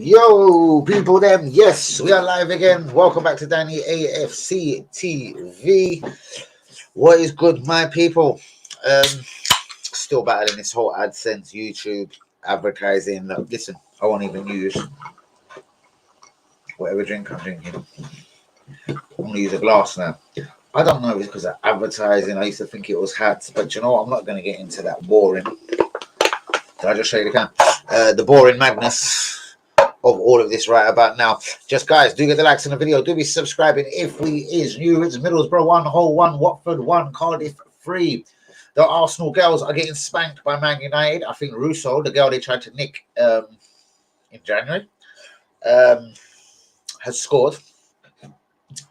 Yo, people, them. Yes, we are live again. Welcome back to Danny AFC TV. What is good, my people? Still battling this whole AdSense, YouTube advertising. Look, listen, I won't even use whatever drink I'm drinking. I'm gonna use a glass now. I don't know if it's because of advertising. I used to think it was hats, but you know what? I'm not gonna get into that boring. Can I just show you the can? The boring madness of all of this right about now. Just guys, do get the likes on the video. Do be subscribing if we is new. It's Middlesbrough 1, Hull 1, Watford 1, Cardiff 3. The Arsenal girls are getting spanked by Man United. I think Russo, the girl they tried to nick in January, has scored.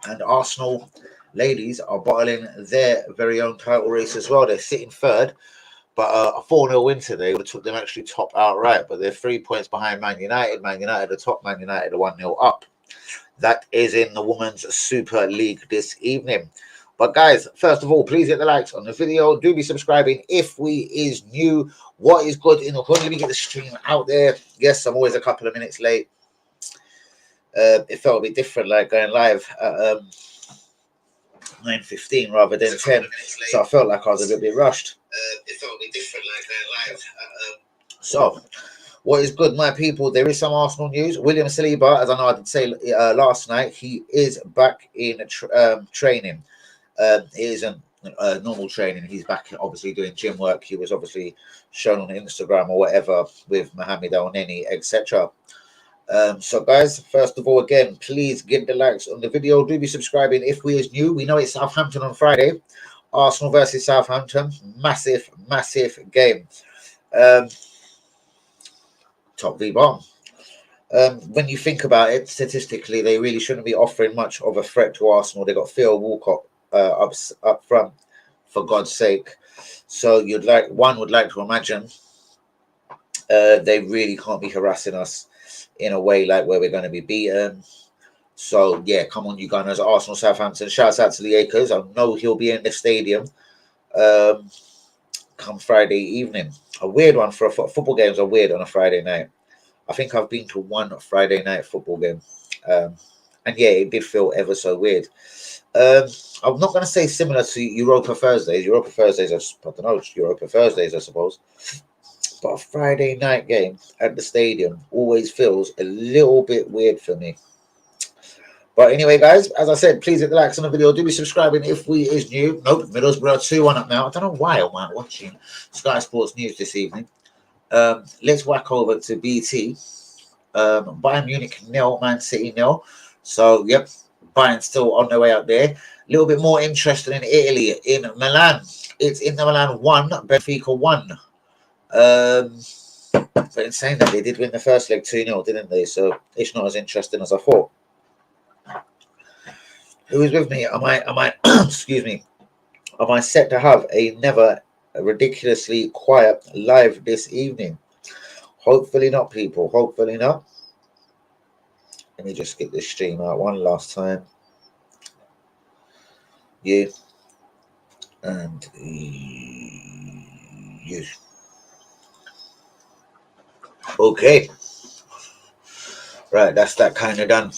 And Arsenal ladies are bottling their very own title race as well. They're sitting third. But a 4-0 win today would have took them actually top outright. But they're 3 points behind Man United. Man United are top. Man United are 1-0 up. That is in the Women's Super League this evening. But guys, first of all, please hit the likes on the video. Do be subscribing if we is new. What is good in the hood? Let me get the stream out there. Yes, I'm always a couple of minutes late. It felt a bit different, like going live at 9:15 rather than 10. So I felt like I was a little bit rushed. It felt a bit different, like going live. So, what is good, my people? There is some Arsenal news. William Saliba, as I know I did say last night, he is back in training. It isn't normal training. He's back, obviously, doing gym work. He was obviously shown on Instagram or whatever with Mohamed El Neni, etc. So guys, first of all, again, please give the likes on the video. Do be subscribing if we is new. We know it's Southampton on Friday. Arsenal versus Southampton. Massive game. Top V bomb. When you think about it, statistically, they really shouldn't be offering much of a threat to Arsenal. They got Theo Walcott up front, for God's sake. So one would like to imagine they really can't be harassing us in a way like where we're going to be beaten. So yeah, come on, you Gunners. Arsenal, Southampton. Shouts out to the Acres. I know he'll be in the stadium come Friday evening. A weird one for football games are weird on a Friday night. I think I've been to one Friday night football game, and yeah, it did feel ever so weird. I'm not going to say similar to Europa Thursdays. Europa Thursdays, I don't know, Europa Thursdays, I suppose. But a Friday night game at the stadium always feels a little bit weird for me. But anyway, guys, as I said, please hit the likes on the video. Do be subscribing if we is new. Nope, Middlesbrough 2-1 up now. I don't know why I'm watching Sky Sports News this evening. Let's whack over to BT. Bayern Munich 0, Man City 0. So, yep, Bayern still on their way up there. A little bit more interested in Italy, in Milan. It's Inter Milan 1, Benfica 1. But in saying that, they did win the first leg 2-0, didn't they? So it's not as interesting as I thought. Who is with me? Am I excuse me? Am I set to have a ridiculously quiet live this evening? Hopefully not, people. Hopefully not. Let me just get this stream out one last time. You and you. Okay. Right, that's that kind of done.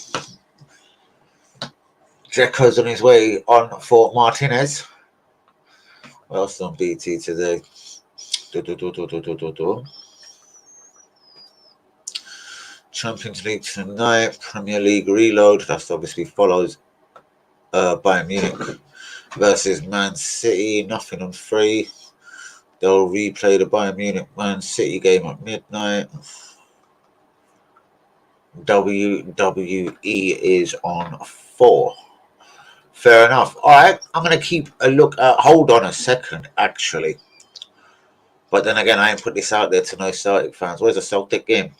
Dzeko's on his way on for Martinez. What else on BT today? Champions League tonight. Premier League reload. That's obviously follows Bayern Munich versus Man City. Nothing on 3. They'll replay the Bayern Munich Man City game at midnight. WWE is on 4. Fair enough. All right, I'm going to keep a look at... hold on a second, actually. But then again, I ain't put this out there to no Celtic fans. Where's the Celtic game?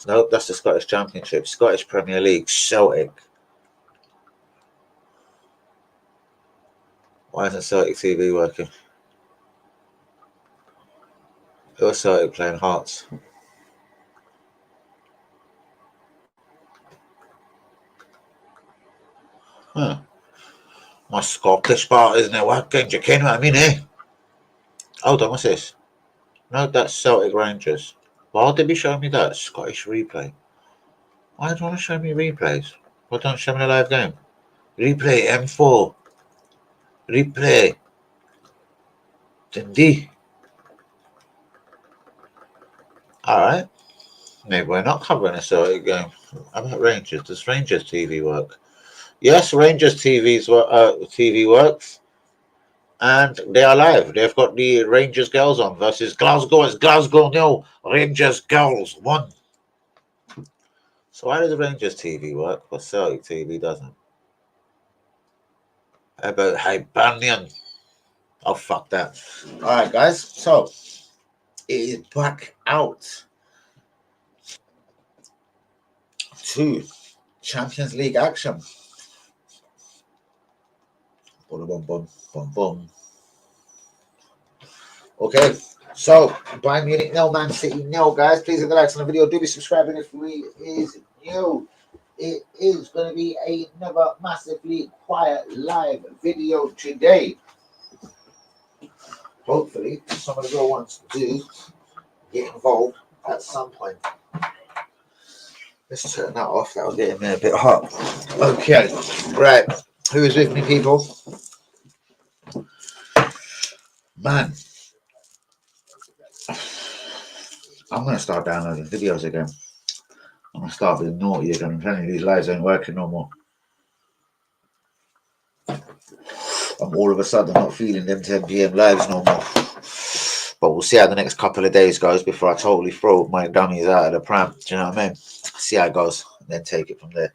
Nope, that's the Scottish Championship. Scottish Premier League, Celtic. Why isn't Celtic TV working? Who are Celtic playing? Hearts. Huh. My Scottish part, isn't it? What game do you ken what I mean, eh? Hold on, what's this? No, that's Celtic Rangers. Why did be showing me that Scottish replay? Why do you want to show me replays? Why don't you show me the live game? Replay M4. Replay. Dundee. Alright. Maybe we're not covering a Celtic game. How about Rangers? Does Rangers TV work? Yes, Rangers TV works. And they are live. They've got the Rangers girls on versus Glasgow. It's Glasgow nil. Rangers girls 1. So why does the Rangers TV work, but Celtic TV doesn't? How about Hibernian? Oh, fuck that. Alright, guys. So, it is back out to Champions League action. Boom, boom, boom, boom, boom. Okay, so Bayern Munich nil, Man City nil, guys. Please hit the likes on the video. Do be subscribing if we is new. It is going to be another massively quiet live video today. Hopefully, some of the girl wants to get involved at some point. Let's turn that off. That was getting me a bit hot. Okay, right. Who is with me, people? Man, I'm going to start downloading videos again. I'm going to start being naughty again. I'm telling you, these lives ain't working no more. I'm all of a sudden not feeling them 10 p.m. lives no more. But we'll see how the next couple of days goes before I totally throw my dummies out of the pram. Do you know what I mean? See how it goes and then take it from there.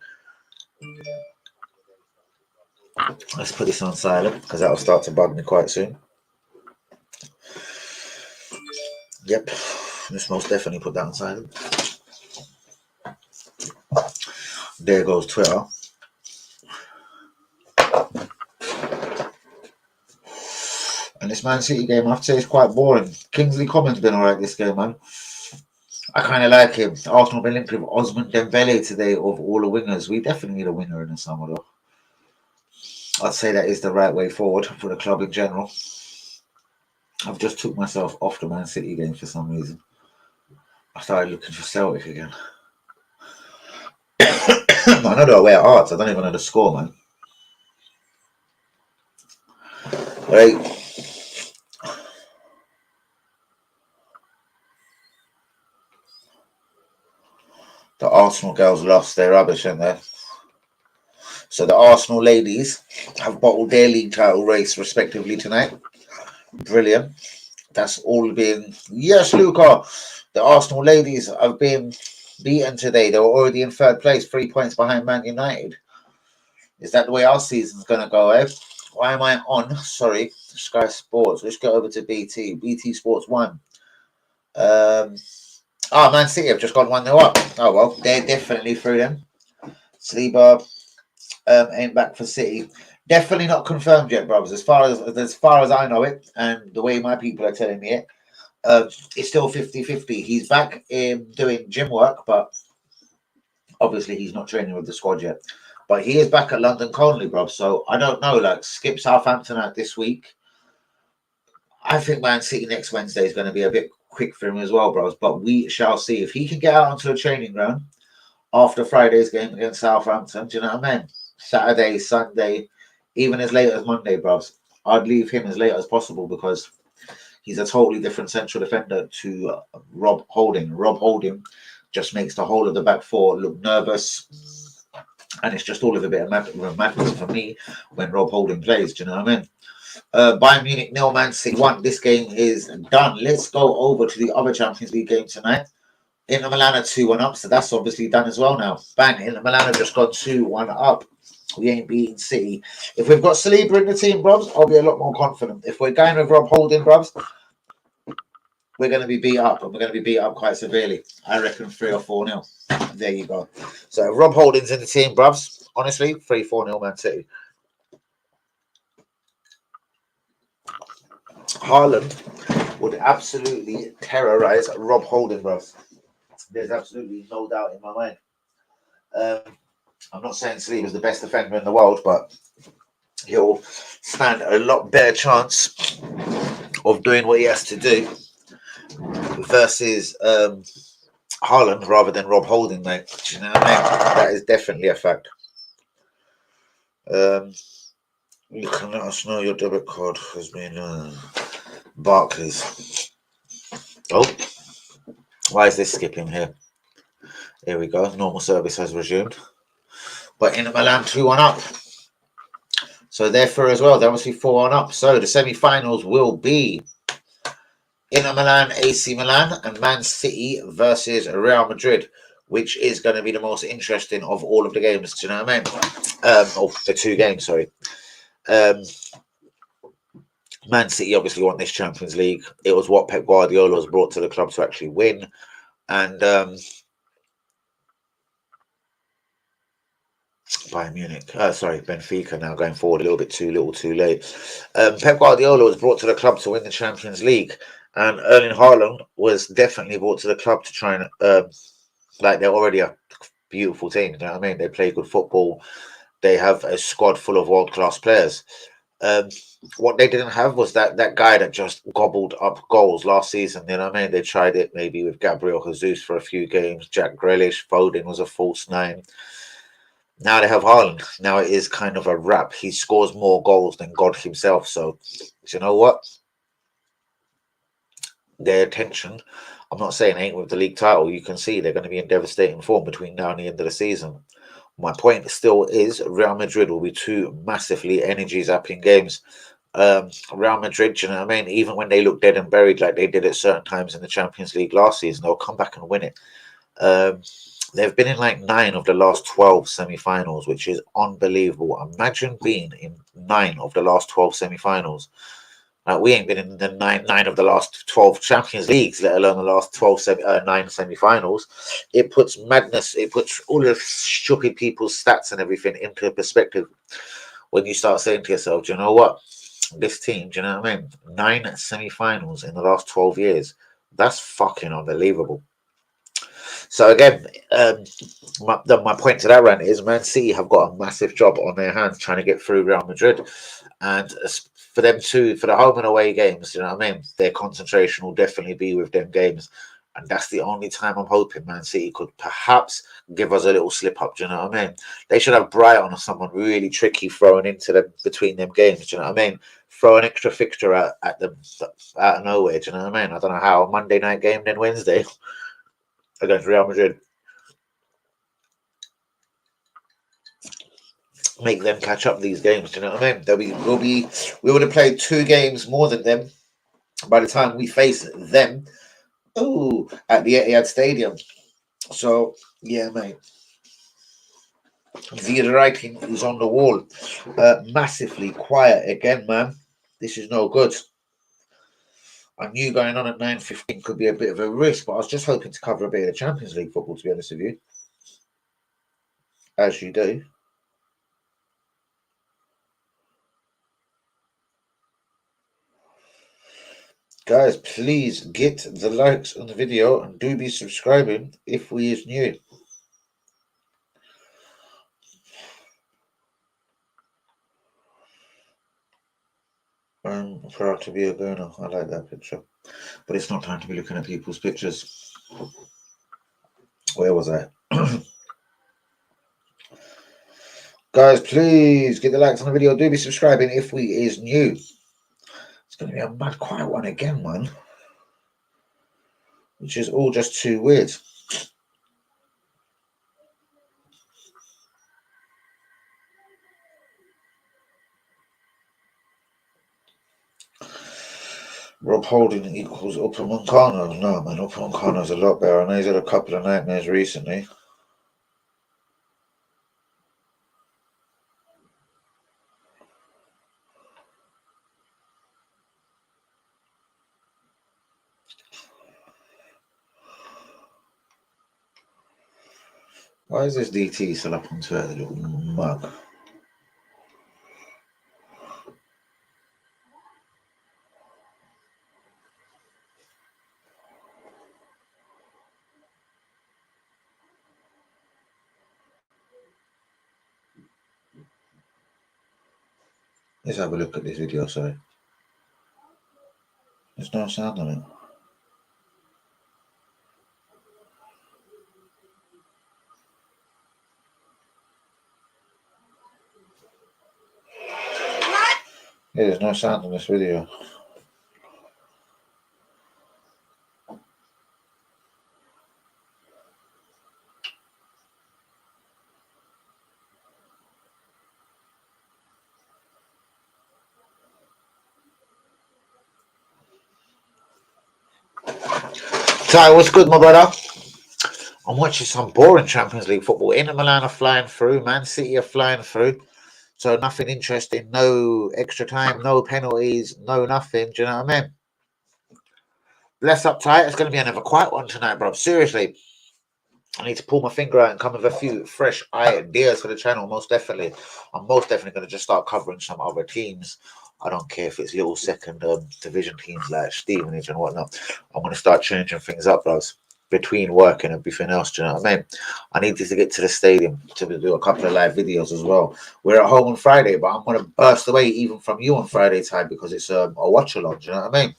Let's put this on silent because that'll start to bug me quite soon. Yep, let's most definitely put that on silent. There goes Twitter. And this Man City game, I have to say, is quite boring. Kingsley Coman's been alright this game, man. I kind of like him. Arsenal been linked with Osman Dembele today of all the wingers. We definitely need a winner in the summer, though. I'd say that is the right way forward for the club in general. I've just took myself off the Man City game for some reason. I started looking for Celtic again. I know they're away at Hearts. I don't even know the score, man. Right. The Arsenal girls lost their rubbish, ain't they? So the Arsenal ladies have bottled their league title race respectively tonight. Brilliant. That's all been... Yes, Luca! The Arsenal ladies have been beaten today. They were already in third place, 3 points behind Man United. Is that the way our season's going to go, eh? Why am I on? Sorry, Sky Sports. Let's go over to BT. BT Sports 1. Man City have just gone 1-0 up. Oh, well, they're definitely through them. Saliba aimed back for City. Definitely not confirmed yet, brothers. As far as I know it, and the way my people are telling me it, it's still 50-50. He's back doing gym work, but obviously he's not training with the squad yet. But he is back at London Colney, bro. So I don't know. Like, skip Southampton out this week. I think Man City next Wednesday is going to be a bit quick for him as well, bros. But we shall see. If he can get out onto a training ground after Friday's game against Southampton, do you know what I mean? Saturday, Sunday, even as late as Monday, bros. I'd leave him as late as possible because he's a totally different central defender to Rob Holding. Rob Holding just makes the whole of the back four look nervous. And it's just all of a bit of madness for me when Rob Holding plays. Do you know what I mean? Bayern Munich nil, Man City 1. This game is done. Let's go over to the other Champions League game tonight. Inter Milan are 2-1 up, so that's obviously done as well now. Bang, Inter Milan have just gone 2-1 up. We ain't beating City. If we've got Saliba in the team, brubs, I'll be a lot more confident. If we're going with Rob Holding, brubs, we're going to be beat up, and we're going to be beat up quite severely. I reckon 3 or 4-0. There you go. So if Rob Holding's in the team, brubs, honestly, 3-4-0 Man City. Haaland would absolutely terrorize Rob Holding, bros. There's absolutely no doubt in my mind. I'm not saying Saliba's the best defender in the world, but he'll stand a lot better chance of doing what he has to do versus Haaland rather than Rob Holding, mate. Do you know what I mean? That is definitely a fact. You can let us know your debit card has been Barclays. Oh, why is this skipping here? Here we go. Normal service has resumed. But Inter Milan 2-1 up. So therefore as well, they're obviously 4-1 up. So the semi-finals will be Inter Milan, AC Milan, and Man City versus Real Madrid, which is going to be the most interesting of all of the games. Do you know what I mean? The two games, sorry. Man City obviously won this Champions League. It was what Pep Guardiola was brought to the club to actually win. And Bayern Munich, Benfica now going forward a little bit too little too late. Pep Guardiola was brought to the club to win the Champions League. And Erling Haaland was definitely brought to the club to try and, like, they're already a beautiful team. You know what I mean? They play good football. They have a squad full of world-class players. What they didn't have was that guy that just gobbled up goals last season. You know what I mean? They tried it maybe with Gabriel Jesus for a few games. Jack Grealish, Foden was a false nine. Now they have Haaland. Now it is kind of a wrap. He scores more goals than God himself. So, you know what? Their attention, I'm not saying ain't with the league title. You can see they're going to be in devastating form between now and the end of the season. My point still is Real Madrid will be two massively energy-zapping games. Real Madrid, you know what I mean? Even when they look dead and buried like they did at certain times in the Champions League last season, they'll come back and win it. They've been in like 9 of the last 12 semi-finals, which is unbelievable. Imagine being in 9 of the last 12 semi-finals. We ain't been in the nine of the last 12 Champions Leagues, let alone the last 9 semi-finals. It puts madness, it puts all of stupid people's stats and everything into perspective when you start saying to yourself, do you know what? This team, do you know what I mean? 9 semi-finals in the last 12 years. That's fucking unbelievable. So again, my point to that rant is Man City have got a massive job on their hands trying to get through Real Madrid. And for them too, for the home and away games, you know what I mean? Their concentration will definitely be with them games. And that's the only time I'm hoping Man City could perhaps give us a little slip up. Do you know what I mean? They should have Brighton or someone really tricky thrown into them between them games. Do you know what I mean? Throw an extra fixture at them out of nowhere. Do you know what I mean? I don't know how. A Monday night game, then Wednesday against Real Madrid. Make them catch up these games. Do you know what I mean? We would have played 2 games more than them by the time we face them. Oh, at the Etihad Stadium. So yeah, mate. The writing is on the wall. Massively quiet again, man. This is no good. I knew going on at 9:15 could be a bit of a risk, but I was just hoping to cover a bit of the Champions League football, to be honest with you. As you do. Guys, please get the likes on the video and do be subscribing if we is new. I'm proud to be a Ghere. I like that picture. But it's not time to be looking at people's pictures. Where was I? Guys, please get the likes on the video. Do be subscribing if we is new. It's going to be a mad quiet one again, man. Which is all just too weird. Rob Holding equals Upamecano. No, man, Upamecano's a lot better. I know he's had a couple of nightmares recently. Why is this DT still up on Twitter, the little mug? Let's have a look at this video, sorry. There's no sound on it. Yeah, there's no sound on this video. So, what's good, my brother? I'm watching some boring Champions League football. Inter Milan are flying through, Man City are flying through. So nothing interesting, no extra time, no penalties, no nothing. Do you know what I mean? Less uptight. It's going to be another quiet one tonight, bro. Seriously. I need to pull my finger out and come with a few fresh ideas for the channel, most definitely. I'm most definitely going to just start covering some other teams. I don't care if it's little second division teams like Stevenage and whatnot. I'm going to start changing things up, bros, between work and everything else. Do you know what I mean? I need to get to the stadium to do a couple of live videos as well. We're at home on Friday, but I'm going to burst away even from you on Friday time because it's a watch-along. Do you know what I mean?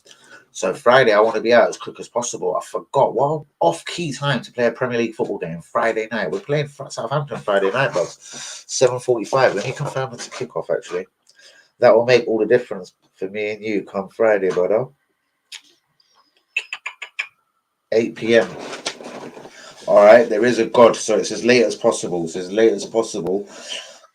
So Friday, I want to be out as quick as possible. I forgot what off-key time to play a Premier League football game Friday night. We're playing Southampton Friday night, bro. 7:45. Let me confirm it's a kickoff, actually. That will make all the difference for me and you come Friday, brother. 8 p.m. All right, there is a God, so it's as late as possible. It's as late as possible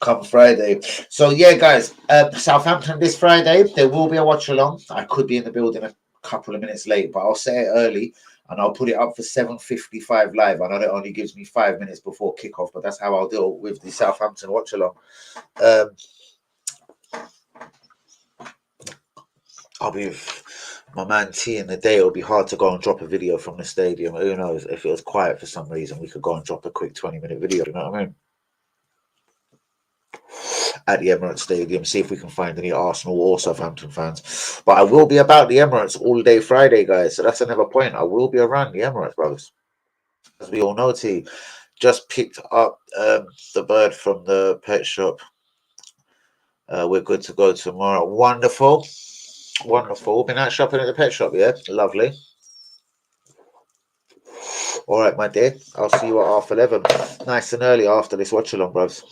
come Friday. So, yeah, guys, Southampton this Friday, there will be a watch-along. I could be in the building a couple of minutes late, but I'll say it early and I'll put it up for 7:55 live. I know that only gives me 5 minutes before kickoff, but that's how I'll deal with the Southampton watch-along. I'll be with my man T in the day. It'll be hard to go and drop a video from the stadium. Who knows? If it was quiet for some reason, we could go and drop a quick 20-minute video. You know what I mean? At the Emirates Stadium, see if we can find any Arsenal or Southampton fans. But I will be about the Emirates all day Friday, guys. So that's another point. I will be around the Emirates, brothers. As we all know, T just picked up the bird from the pet shop. We're good to go tomorrow. Wonderful. Wonderful. Been out shopping at the pet shop, yeah? Lovely. All right, my dear. I'll see you at 11:30. Nice and early after this watch along, bros.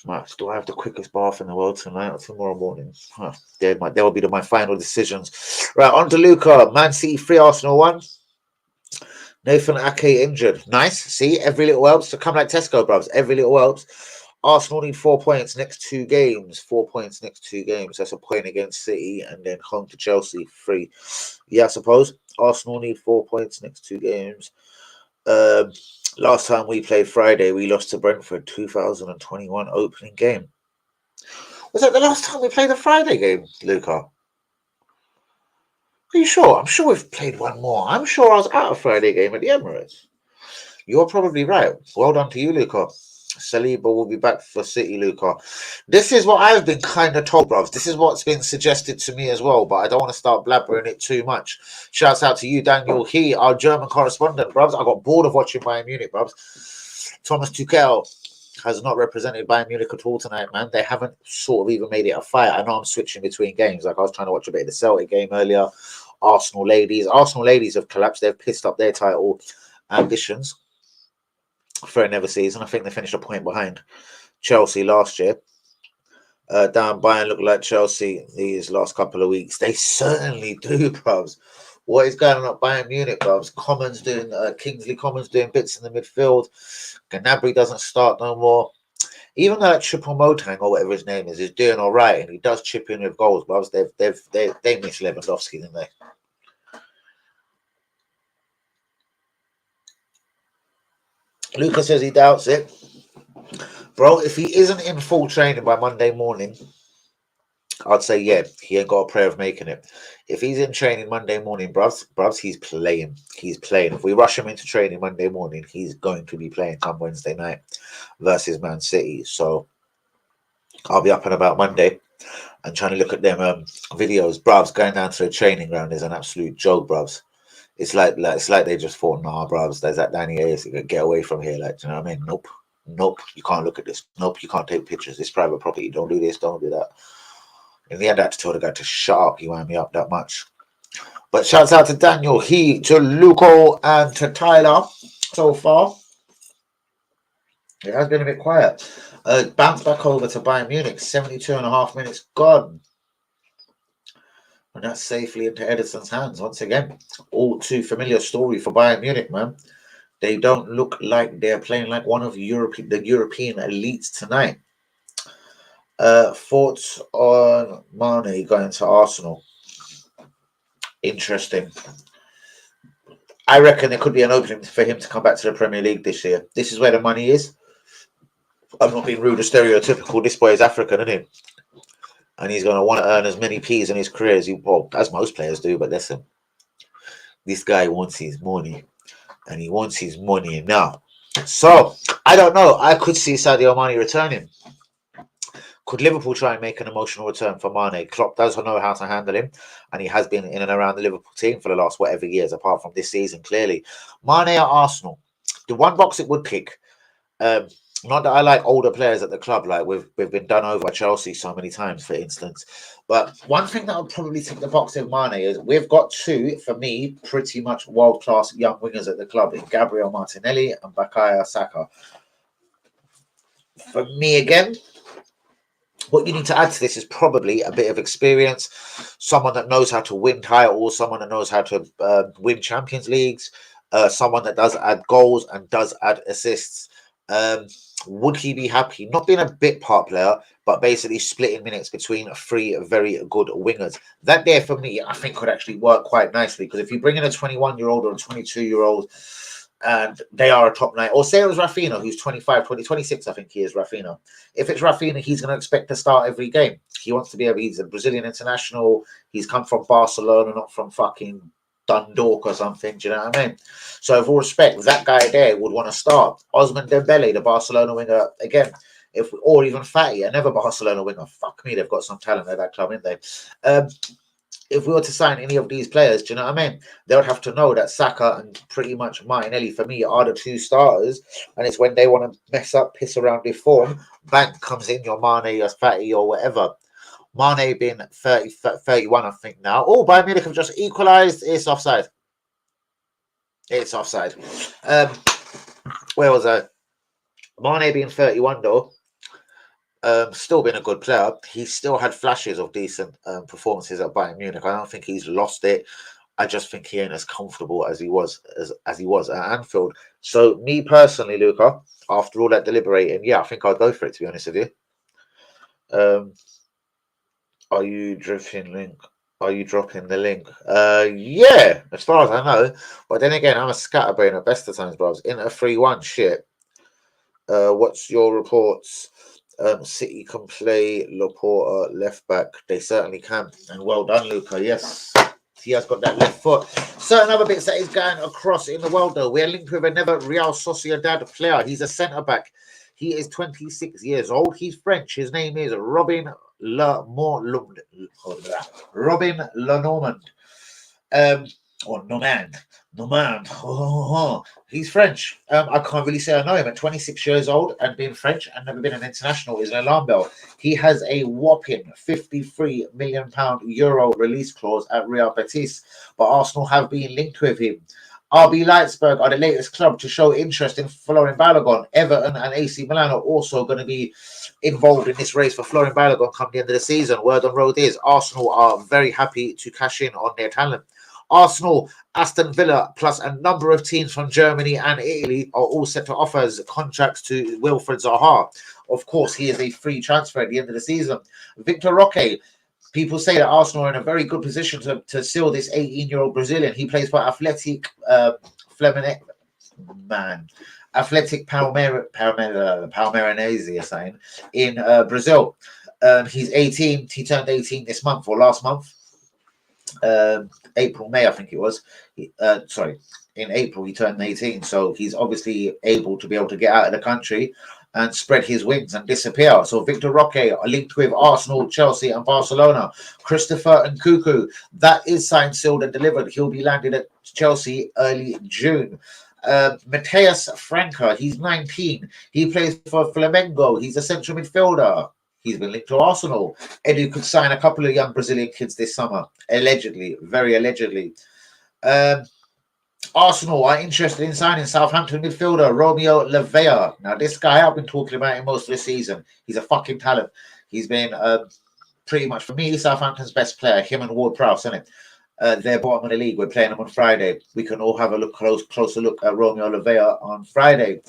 Right, do I have the quickest bath in the world tonight or tomorrow morning? Huh, there will be my final decisions. Right, on to Luca. Man City 3, Arsenal 1. Nathan Ake injured. Nice. See, every little helps to come like Tesco, bros. Every little helps. Arsenal need 4 points next 2 games. 4 points next 2 games. That's a point against City and then home to Chelsea 3. Yeah, I suppose. Arsenal need 4 points next 2 games. Last time we played Friday, we lost to Brentford 2021 opening game. Was that the last time we played a Friday game, Luca? Are you sure? I'm sure we've played one more. I'm sure I was at a Friday game at the Emirates. You're probably right. Well done to you, Luca. Saliba will be back for City, Luca. This is what I've been kind of told, bruv. This is what's been suggested to me as well, but I don't want to start blabbering it too much. Shouts out to you, Daniel He, our German correspondent, bruv. I got bored of watching Bayern Munich, bruv. Thomas Tuchel has not represented Bayern Munich at all tonight, man. They haven't sort of even made it a fight. I know I'm switching between games. Like I was trying to watch a bit of the Celtic game earlier. Arsenal ladies have collapsed. They've pissed up their title ambitions for another season. I think they finished a point behind Chelsea last year. Down Bayern look like Chelsea these last couple of weeks. They certainly do, bros. What is going on at Bayern Munich, bros? Kingsley Commons doing bits in the midfield. Gnabry doesn't start no more. Even though that Choupo-Moting or whatever his name is doing all right, and he does chip in with goals, bros. They miss Lewandowski, didn't they? Lucas says he doubts it. Bro, if he isn't in full training by Monday morning, I'd say, yeah, he ain't got a prayer of making it. If he's in training Monday morning, bruvs, he's playing. He's playing. If we rush him into training Monday morning, he's going to be playing come Wednesday night versus Man City. So I'll be up and about Monday and trying to look at them videos. Bruvs, going down to the training ground is an absolute joke, bruvs. It's like they just thought, nah, bruvs, there's that Danny Hayes, get away from here. Like, do you know what I mean? Nope, you can't look at this. Nope, you can't take pictures. It's private property. Don't do this, don't do that. In the end, I had to tell the guy to shut up. He wound me up that much. But shouts out to Daniel, to Luco, and to Tyler so far. It has been a bit quiet. Bounce back over to Bayern Munich, 72.5 minutes gone. And that's safely into Edison's hands once again. All too familiar story for Bayern Munich, man. They don't look like they're playing like one of the European elites tonight. Thoughts on Mane going to Arsenal? Interesting. I reckon there could be an opening for him to come back to the Premier League this year. This is where the money is. I'm not being rude or stereotypical. This boy is African, isn't he? And he's going to want to earn as many P's in his career as most players do. But listen, this guy wants his money, and he wants his money now. So I don't know. I could see Sadio Mane returning. Could Liverpool try and make an emotional return for Mane? Klopp does know how to handle him, and he has been in and around the Liverpool team for the last whatever years, apart from this season, clearly. Mane at Arsenal. The one box it would kick. Not that I like older players at the club, like we've been done over by Chelsea so many times, for instance. But one thing that would probably tick the box with Mane is we've got two, for me, pretty much world-class young wingers at the club in Gabriel Martinelli and Bukayo Saka. For me, again, what you need to add to this is probably a bit of experience, someone that knows how to win titles, someone that knows how to win Champions Leagues, someone that does add goals and does add assists. Would he be happy not being a bit part player, but basically splitting minutes between three very good wingers? That there for me, I think could actually work quite nicely, because if you bring in a 21-year-old or a 22-year-old and they are a top nine, or say it was Rafinha, who's 25, 26, I think he is, Rafinha. If it's Rafinha, he's going to expect to start every game. He wants to be he's a Brazilian international. He's come from Barcelona, not from fucking Dundalk or something, do you know what I mean? So, with all respect, that guy there would want to start. Ousmane Dembele, the Barcelona winger, again, or even Fatty, another Barcelona winger. Fuck me, they've got some talent at that club, ain't they? If we were to sign any of these players, do you know what I mean? They would have to know that Saka and pretty much Martinelli, for me, are the two starters. And it's when they want to mess up, piss around with form, bang, comes in your Mane, your Fatty, or whatever. Mane being 30, 31, I think now. Oh, Bayern Munich have just equalised. It's offside. It's offside. Where was I? Mane being 31, though, still been a good player. He still had flashes of decent performances at Bayern Munich. I don't think he's lost it. I just think he ain't as comfortable as he was as he was at Anfield. So, me personally, Luca, after all that deliberating, yeah, I think I'll go for it, to be honest with you. Are you dropping the link? Yeah, as far as I know. But then again, I'm a scatterbrain at best of times, bros. In a 3-1 shit. What's your reports? City can play Laporta left back. They certainly can. And well done, Luca. Yes, he has got that left foot. Certain other bits that is going across in the world, though. We're linked with another Real Sociedad player. He's a centre back. He is 26 years old. He's French. His name is Robin Lenormand. Or Normand. He's French. I can't really say I know him. At 26 years old and being French and never been an international is an alarm bell. He has a whopping £53 million Euro release clause at Real Betis, but Arsenal have been linked with him. RB Leipzig are the latest club to show interest in Florian Balogun. Everton and AC Milan are also going to be involved in this race for Florian Balogun come the end of the season. Word on road is Arsenal are very happy to cash in on their talent. Arsenal, Aston Villa, plus a number of teams from Germany and Italy are all set to offer contracts to Wilfried Zaha. Of course, he is a free transfer at the end of the season. Victor Roque. People say that Arsenal are in a very good position to seal this 18-year-old Brazilian. He plays for Athletic Palmeirense, you're saying, in Brazil. He's 18. He turned 18 this month or last month. April, May, I think it was. In April he turned 18. So he's obviously able to get out of the country and spread his wings and disappear. So Victor Roque are linked with Arsenal, Chelsea and Barcelona. Christopher Nkunku, that is signed, sealed and delivered. He'll be landed at Chelsea early June. Mateus Franca, he's 19. He plays for Flamengo. He's a central midfielder. He's been linked to Arsenal. Edu could sign a couple of young Brazilian kids this summer, allegedly, very allegedly. Arsenal are interested in signing Southampton midfielder Romeo Lavea. Now, this guy, I've been talking about him most of the season. He's a fucking talent. He's been pretty much, for me, Southampton's best player, him and Ward-Prowse, isn't it? They're bottom of the league. We're playing them on Friday. We can all have a closer look at Romeo Lavea on Friday.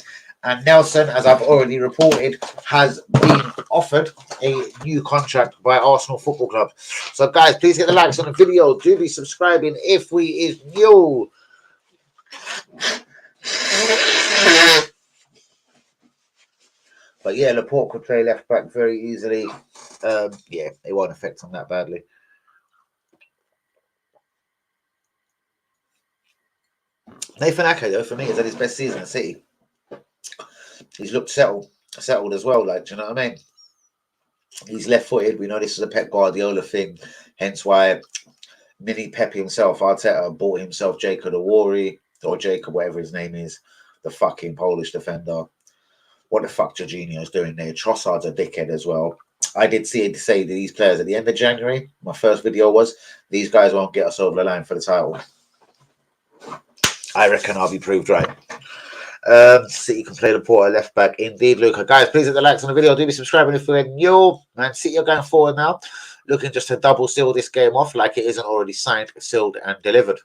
And Nelson, as I've already reported, has been offered a new contract by Arsenal Football Club. So, guys, please hit the likes on the video. Do be subscribing if we is new. But yeah, Laporte could play left back very easily. Yeah, it won't affect him that badly. Nathan Ake, though, for me, is at his best season at City. He's looked settled as well. Like, do you know what I mean? He's left-footed. We know this is a Pep Guardiola thing, hence why Mini Pep himself, Arteta, bought himself Jacob Awori, or Jacob, whatever his name is, the fucking Polish defender. What the fuck Jorginho's doing there? Trossard's a dickhead as well. I did say to these players at the end of January, my first video was, these guys won't get us over the line for the title. I reckon I'll be proved right. City can play Laporte left back. Indeed, Luca. Guys, please hit the likes on the video. Do be subscribing if you're new. Man, City are going forward now. Looking just to double seal this game off like it isn't already signed, sealed, and delivered.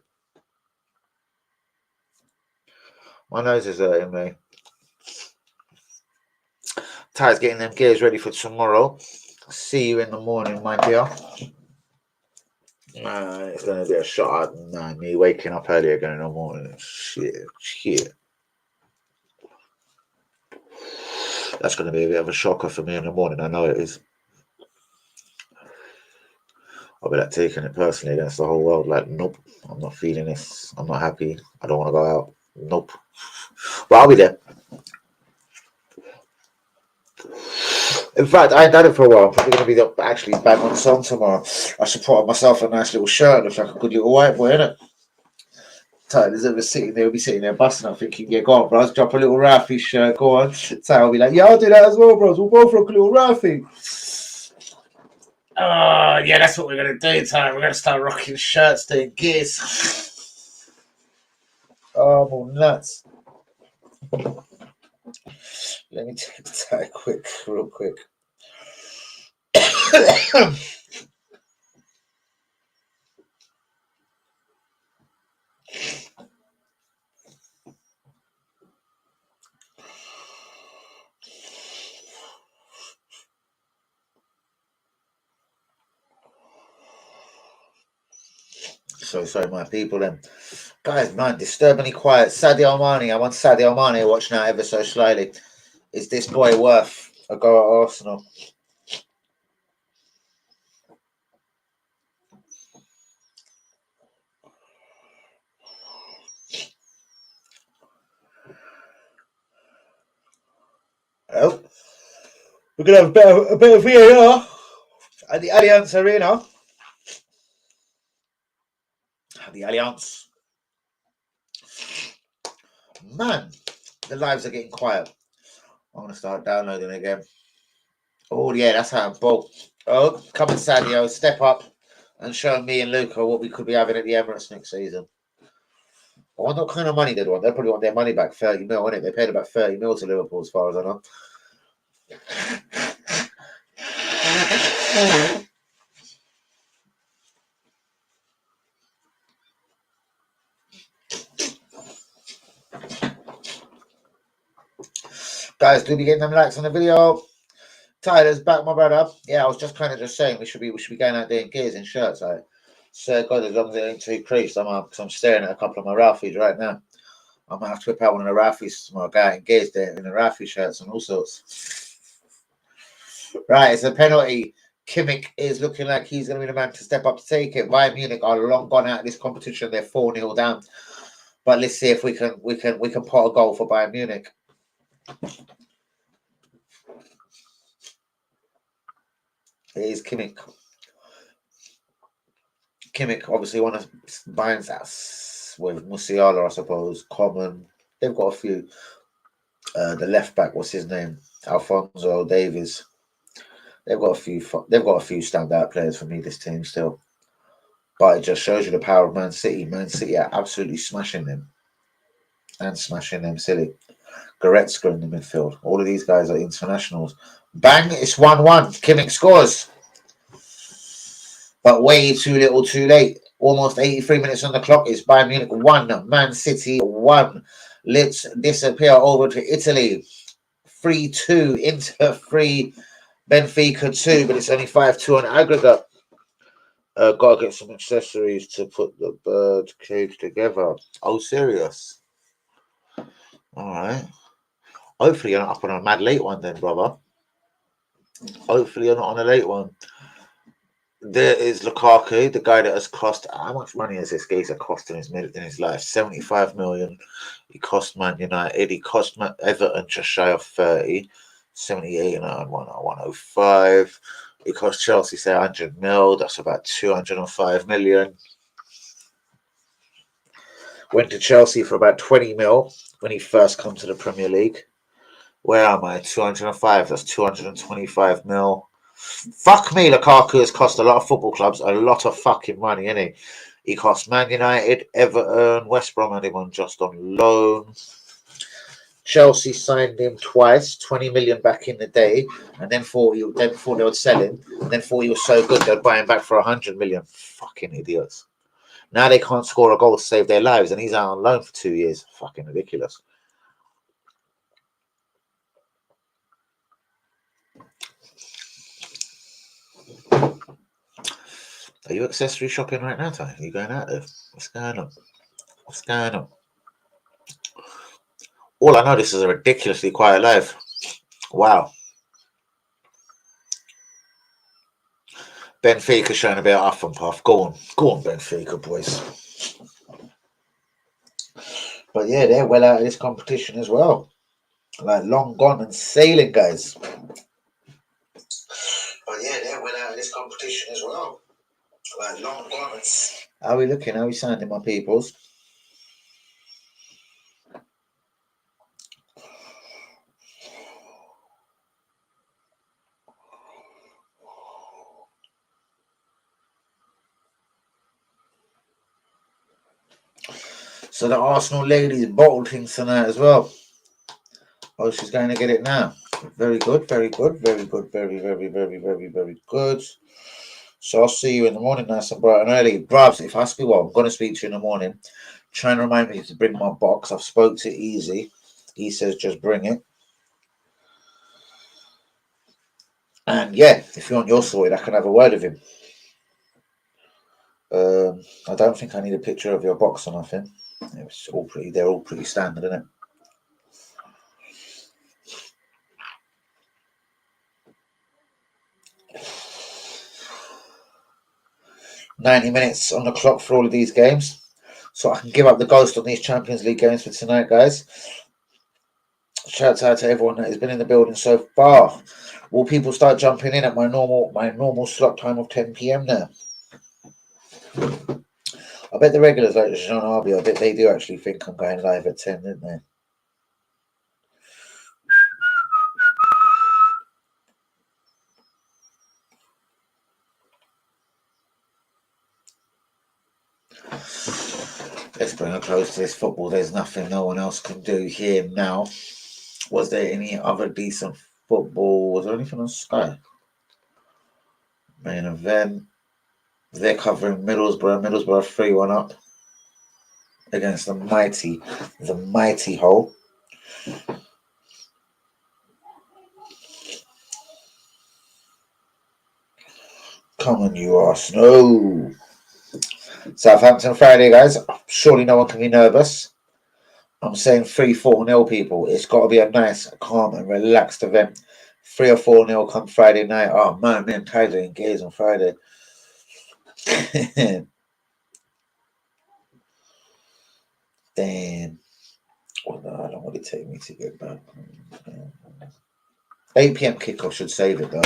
My nose is hurting me. Ty's getting them gears ready for tomorrow. See you in the morning, my dear. It's going to be a shot at me waking up earlier again in the morning. Shit. That's going to be a bit of a shocker for me in the morning. I know it is. I'll be like taking it personally against the whole world. Like, nope, I'm not feeling this. I'm not happy. I don't want to go out. Nope. But I'll be there. In fact, I ain't done it for a while. I'm probably going to be actually back on song tomorrow. I should put on myself a nice little shirt. Looks like a good little white boy, innit? Tyler's ever sitting there, will be sitting there busting up thinking, yeah, go on, bros, drop a little Ralphie shirt, go on. Tyler will be like, yeah, I'll do that as well, bros. We'll both rock a little Ralphie. Oh, yeah, that's what we're going to do, Tyler. We're going to start rocking shirts, doing gears. Oh, I'm all nuts. Let me take that real quick. So sorry, my people. Then, guys, man, disturbingly quiet. Sadio Mane. I want Sadio Mane watching out ever so slowly. Is this boy worth a go at Arsenal? Oh, we're gonna have a bit of VAR at the Allianz Arena. The Allianz. Man, the lives are getting quiet. I'm gonna start downloading again. Oh yeah, that's how I'm bold. Oh, come on, Sadio, step up and show me and Luca what we could be having at the Emirates next season. I wonder what kind of money they'd want. They'll probably want their money back, 30 mil, innit? They paid about 30 mil to Liverpool, as far as I know. Guys, do be getting them likes on the video. Tyler's back, my brother. Yeah, I was just saying we should be going out there in gears and shirts. Like, so God, as long as it ain't too creased, I'm staring at a couple of my Ralphies right now. I might have to whip out one of the Ralphies tomorrow. Guy in gears there in the Ralphie shirts and all sorts. Right, it's a penalty. Kimmich is looking like he's going to be the man to step up to take it. Bayern Munich are long gone out of this competition. They're 4-0 down. But let's see if we can pot a goal for Bayern Munich. It is Kimmich. Kimmich obviously one of Bayern's with Musiala, I suppose. Common. They've got a few. The left back, what's his name? Alphonso Davies. They've got a few. They've got a few standout players for me. This team still, but it just shows you the power of Man City. Man City are absolutely smashing them and smashing them silly. Goretzka in the midfield. All of these guys are internationals. Bang! It's 1-1. Kimmich scores, but way too little, too late. Almost 83 minutes on the clock. It's Bayern Munich 1, Man City 1. Let's disappear over to Italy. 3-2, Inter 3, Benfica 2, but it's only 5-2 on aggregate. Gotta get some accessories to put the bird cage together. Oh, serious? Alright. Hopefully you're not up on a mad late one then, brother. Hopefully you're not on a late one. There is Lukaku, the guy that has cost. How much money has this geezer cost in his life? 75 million. He cost Man United. He cost Everton just shy of 30. 78 and 105. It cost Chelsea, say 100 mil. That's about 205 million. Went to Chelsea for about 20 mil when he first come to the Premier League. Where am I? 205. That's 225 mil. Fuck me, Lukaku has cost a lot of football clubs a lot of fucking money, innit? He cost Man United, Everton, West Brom had him on just on loan. Chelsea signed him twice, 20 million back in the day, and then thought they would sell him, and then thought he was so good they'd buy him back for 100 million. Fucking idiots. Now they can't score a goal to save their lives, and he's out on loan for 2 years. Fucking ridiculous. Are you accessory shopping right now, Tony? Are you going out there? What's going on? What's going on? All I know, this is a ridiculously quiet live. Wow. Benfica showing a bit of off and puff. Go on, Benfica, boys. But yeah, they're well out of this competition as well. Like long gone and sailing, guys. But yeah, they're well out of this competition as well. Like long gone and. How are we looking? How are we sounding, my peoples? So the Arsenal lady's bolting tonight as well. Oh, she's going to get it now. Very good, very good, very good, very, very, very, very, very good. So I'll see you in the morning, nice and bright and early. Brabs, if I speak, well, I'm going to speak to you in the morning. Try and remind me to bring my box. I've spoke to Easy. He says just bring it. And yeah, if you want your sorted, I can have a word with him. I don't think I need a picture of your box or nothing. It's all pretty. They're all pretty standard, isn't it? "90 minutes on the clock for all of these games, so I can give up the ghost on these Champions League games for tonight, guys. Shout out to everyone that has been in the building so far. Will people start jumping in at my normal slot time of 10 p.m. now? I bet the regulars like Jean Arby, I bet they do actually think I'm going live at 10, didn't they? Let's bring a close to this football. There's nothing no one else can do here now. Was there any other decent football? Was there anything on Sky? Main event. They're covering Middlesbrough. Middlesbrough 3-1 up against the mighty Hull. Come on, you Arsenal. Southampton Friday, guys. Surely no one can be nervous. I'm saying 3-4-0, people. It's got to be a nice, calm, and relaxed event. 3 or 4-0 come Friday night. Oh man, me and Tyler engaged on Friday. Damn. Oh, no, I don't want it to take me to get back. 8 p.m. kickoff should save it though.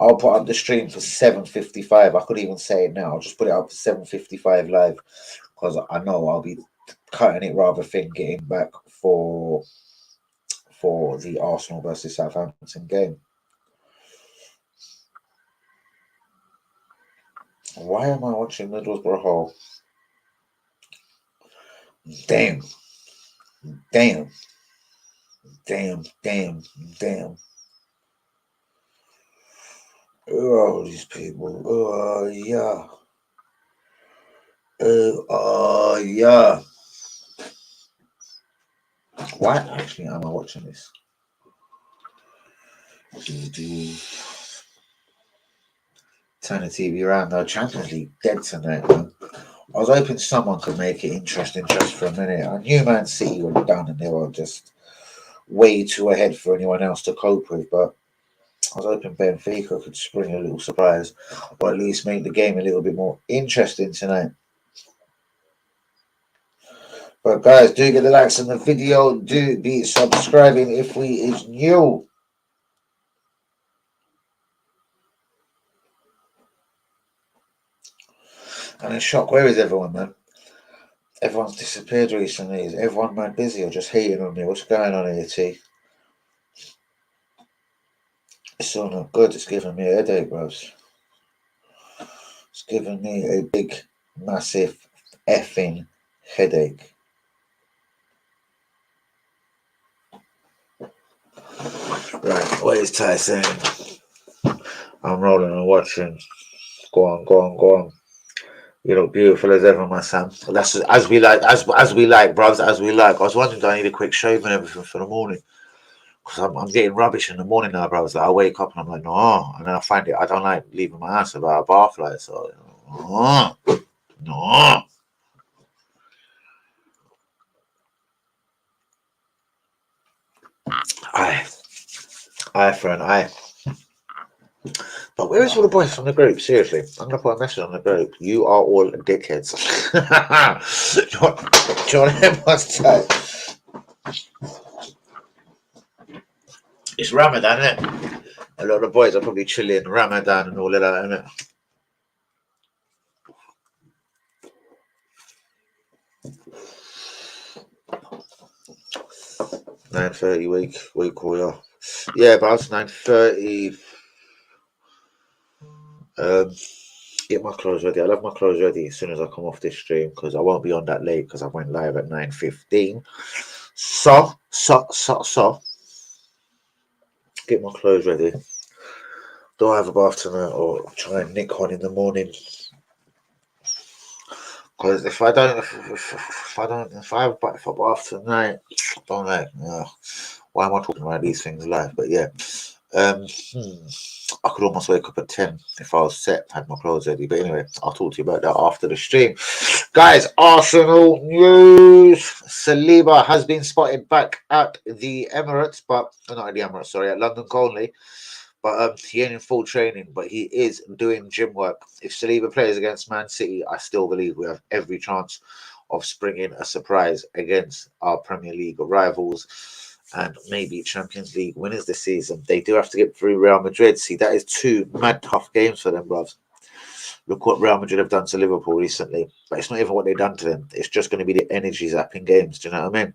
I'll put up the stream for 7:55. I could even say it now. I'll just put it up for 7:55 live because I know I'll be cutting it rather thin getting back for the Arsenal versus Southampton game. Why am I watching Middlesbrough Hull? Damn, damn, damn, damn, damn. Oh, these people. Oh, yeah. Yeah. Why actually am I watching this? Turn the TV around. No, Champions League dead tonight, man. I was hoping someone could make it interesting just for a minute. I knew Man City were done and they were just way too ahead for anyone else to cope with, but I was hoping Benfica could spring a little surprise or at least make the game a little bit more interesting tonight. But guys, do get the likes on the video. Do be subscribing if we is new. And in shock, where is everyone, man? Everyone's disappeared recently. Is everyone mad busy or just hating on me? What's going on here, T? It's still not good. It's giving me a headache, bros. It's giving me a big, massive effing headache. Right, what is Ty saying? I'm rolling and watching. Go on, go on, go on. You look beautiful as ever, my son. That's as we like, as we like, bros, as we like. I was wondering, do I need a quick shave and everything for the morning? Because I'm getting rubbish in the morning now, bros. Like I wake up and I'm like, no, and then I find it. I don't like leaving my house without a bath light, so no, no. Eye for an eye. But where is all the boys from the group? Seriously, I'm gonna put a message on the group. You are all dickheads. John Edwards type. It's Ramadan, isn't it? A lot of the boys are probably chilling Ramadan and all of that, isn't it? 9:30 week caller. Yeah, but it's 9:30. Get my clothes ready. I'll have my clothes ready as soon as I come off this stream because I won't be on that late because I went live at 9:15. So. Get my clothes ready. Do I have a bath tonight or try and nick one in the morning? Because if I bath tonight, I don't like. Why am I talking about these things live? But yeah, um, hmm, I could almost wake up at 10 if I was set, had my clothes ready. But anyway, I'll talk to you about that after the stream. Guys, Arsenal news. Saliba has been spotted back at the Emirates, but not at the Emirates, sorry, at London Colney. But he ain't in full training, but he is doing gym work. If Saliba plays against Man City, I still believe we have every chance of springing a surprise against our Premier League rivals and maybe Champions League winners this season. They do have to get through Real Madrid. See, that is two mad tough games for them, bruv. Look what Real Madrid have done to Liverpool recently. But it's not even what they've done to them. It's just going to be the energy zapping games. Do you know what I mean?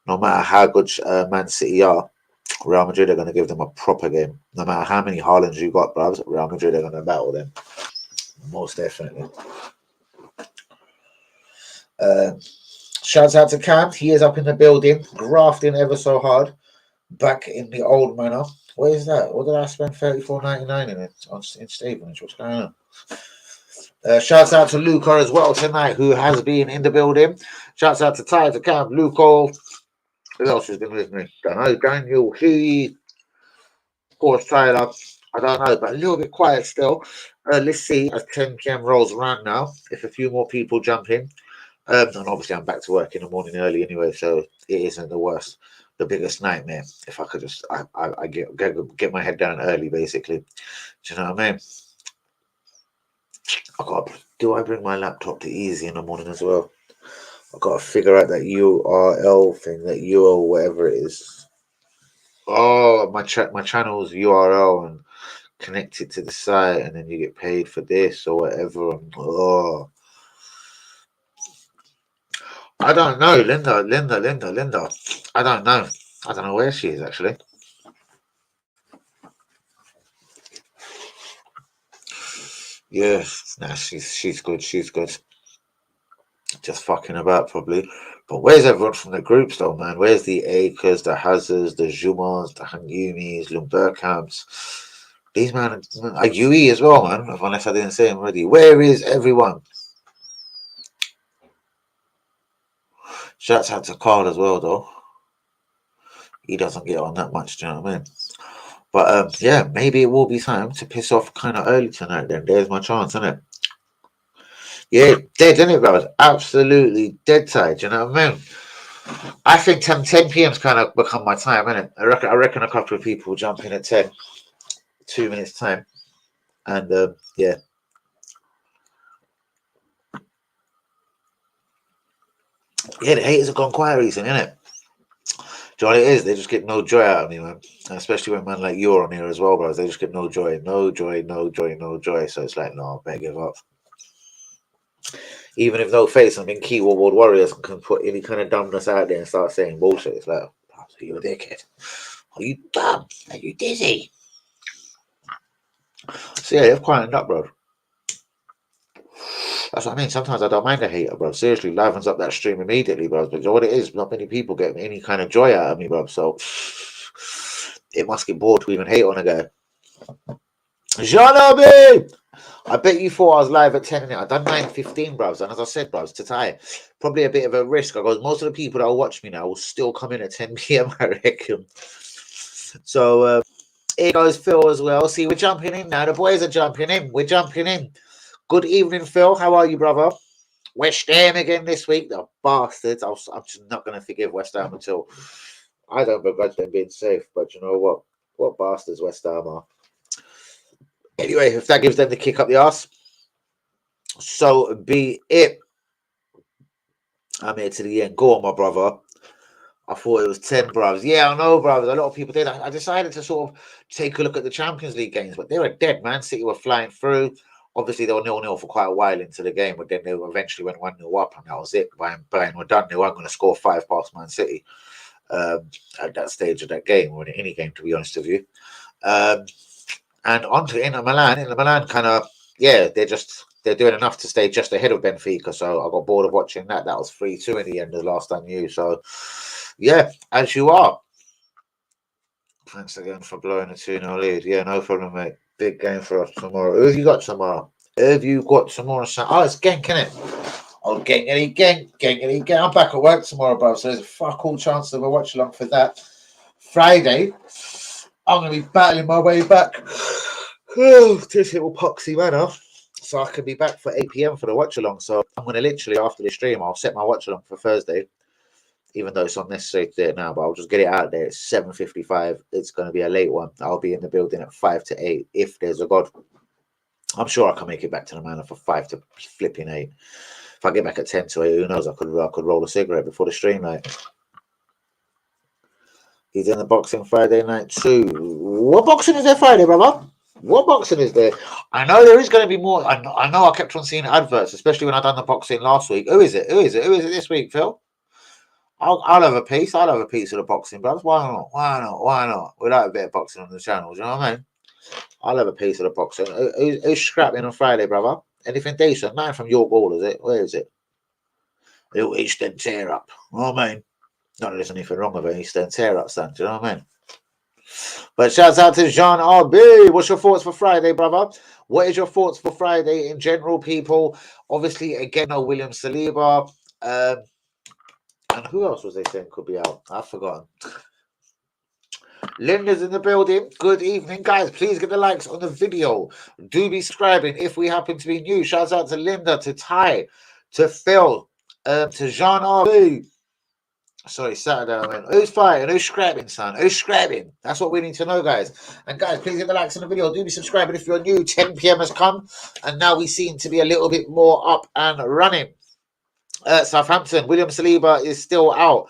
No matter how good Man City are, Real Madrid are going to give them a proper game. No matter how many Haalands you got, bruv, Real Madrid are going to battle them. Most definitely. Shouts out to Cam. He is up in the building, grafting ever so hard. Back in the old manor. What is that? What did I spend $34.99 in it in Stevenage? What's going on? Shouts out to Luca as well tonight, who has been in the building. Shouts out to Ty, to Cam, Luca. Who else has been with me? Don't know. Daniel, he, of course, Tyler. I don't know, but a little bit quiet still. Let's see as 10 p.m. rolls around now. If a few more people jump in. And obviously, I'm back to work in the morning early anyway, so it isn't the worst. The biggest nightmare. If I could just, I get my head down early, basically. Do you know what I mean? Do I bring my laptop to easy in the morning as well? I've got to figure out that URL thing, that URL, whatever it is. Oh, my channel's URL and connect it to the site, and then you get paid for this or whatever. And, I don't know, Linda. I don't know. I don't know where she is actually. Yeah, nah, she's good. She's good. Just fucking about probably. But where's everyone from the groups though, man? Where's the Akers, the Hazards, the Jumans, the Hangumis, Lumberkamps? These man are UE as well, man. Unless I didn't say them already. Where is everyone? Shouts out to Carl as well, though. He doesn't get on that much, do you know what I mean? But yeah, maybe it will be time to piss off kind of early tonight. Then there's my chance, isn't it? Yeah, dead, isn't it, bro? Absolutely dead tired. You know what I mean? I think 10 p.m.'s kind of become my time, isn't it? I reckon a couple of people will jump in at 10, 2 minutes time, and yeah, yeah. The haters have gone quiet recently, innit? Do you know what it is? They just get no joy out of me, man. And especially when man like you're on here as well, bro. They just get no joy, no joy, no joy, no joy. So it's like, no, I better give up. Even if no face, I mean, keyboard warriors can put any kind of dumbness out there and start saying bullshit. It's like, oh, so you're a dickhead. Are you dumb? Are you dizzy? So yeah, they've quietened up, bro. That's what I mean. Sometimes I don't mind a hater, bro. Seriously, livens up that stream immediately, bro. But you know what it is? Not many people get any kind of joy out of me, bro. So it must get bored to even hate on a guy. Janabi! I bet you thought I was live at 10 and I done 9:15, bros. And as I said, bros, to tie, probably a bit of a risk. Because most of the people that will watch me now will still come in at 10 p.m., I reckon. So here goes Phil as well. See, we're jumping in now. The boys are jumping in. We're jumping in. Good evening, Phil. How are you, brother? West Ham again this week. The bastards. I'm just not going to forgive West Ham until I don't begrudge them being safe. But you know what? What bastards West Ham are. Anyway, if that gives them the kick up the arse, so be it. I'm here to the end. Go on, my brother. I thought it was 10, bros. Yeah, I know, bros. A lot of people did. I decided to sort of take a look at the Champions League games, but they were dead. Man City were flying through. Obviously, they were 0-0 for quite a while into the game, but then they eventually went 1-0 up, and that was it. Bayern were done. They weren't going to score 5 past Man City at that stage of that game, or in any game, to be honest with you. And on to Inter Milan. Inter Milan kind of, yeah, they're doing enough to stay just ahead of Benfica. So I got bored of watching that. That was 3-2 in the end the last I knew. So, yeah, as you are. Thanks again for blowing a 2-0 lead. Yeah, no problem, mate. Big game for us tomorrow. Who have you got tomorrow? Who have you got tomorrow? Oh, it's Genk, innit? Oh, Genk. I'm back at work tomorrow, bro. So there's a fuck all chance of a watch along for that. Friday, I'm going to be battling my way back to this little poxy manor. So I can be back for 8 p.m. for the watch along. So I'm going to literally, after the stream, I'll set my watch along for Thursday. Even though it's unnecessary to do it now, but I'll just get it out there. It's 7:55. It's going to be a late one. I'll be in the building at 5 to 8 if there's a God. I'm sure I can make it back to the manor for 5 to flipping 8. If I get back at 10 to 8, who knows? I could roll a cigarette before the stream night. He's in the boxing Friday night too. What boxing is there Friday, brother? What boxing is there? I know there is going to be more. I know I kept on seeing adverts, especially when I done the boxing last week. Who is it this week, Phil? I'll have a piece. I'll have a piece of the boxing, brothers. Why not? Why not? We like a bit of boxing on the channel. Do you know what I mean? I'll have a piece of the boxing. Who's scrapping on Friday, brother? Anything decent? Man from York Hall, is it? Where is it? Little Eastern tear up. You know what I mean? Not that there's anything wrong with an Eastern tear up, son. Do you know what I mean? But shouts out to Jean RB. What's your thoughts for Friday, brother? What is your thoughts for Friday in general, people? Obviously, again, no William Saliba. And who else was they saying could be out? I've forgotten. Linda's in the building. Good evening, guys. Please get the likes on the video. Do be subscribing if we happen to be new. Shouts out to Linda, to Ty, to Phil, to Jean RB. Sorry, Saturday. I mean, who's fighting? Who's scrapping, son? Who's scrapping? That's what we need to know, guys. And guys, please get the likes on the video. Do be subscribing if you're new. 10 p.m. has come, and now we seem to be a little bit more up and running. Southampton, William Saliba is still out.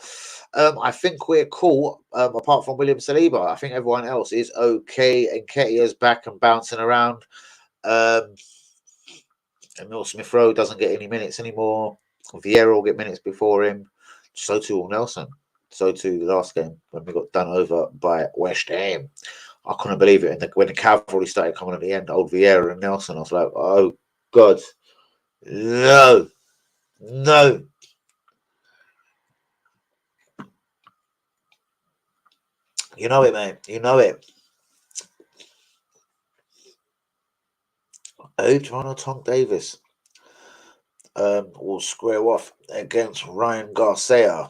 I think we're cool, apart from William Saliba. I think everyone else is okay. And Nketiah's back and bouncing around. Emil Smith-Rowe doesn't get any minutes anymore. Ghere will get minutes before him. So too will Nelson. So too the last game when we got done over by West Ham. I couldn't believe it. And when the cavalry started coming at the end, old Vieira and Nelson, I was like, oh God, no, no. You know it, mate. You know it. Adriano Tonk Davis will square off against Ryan Garcia.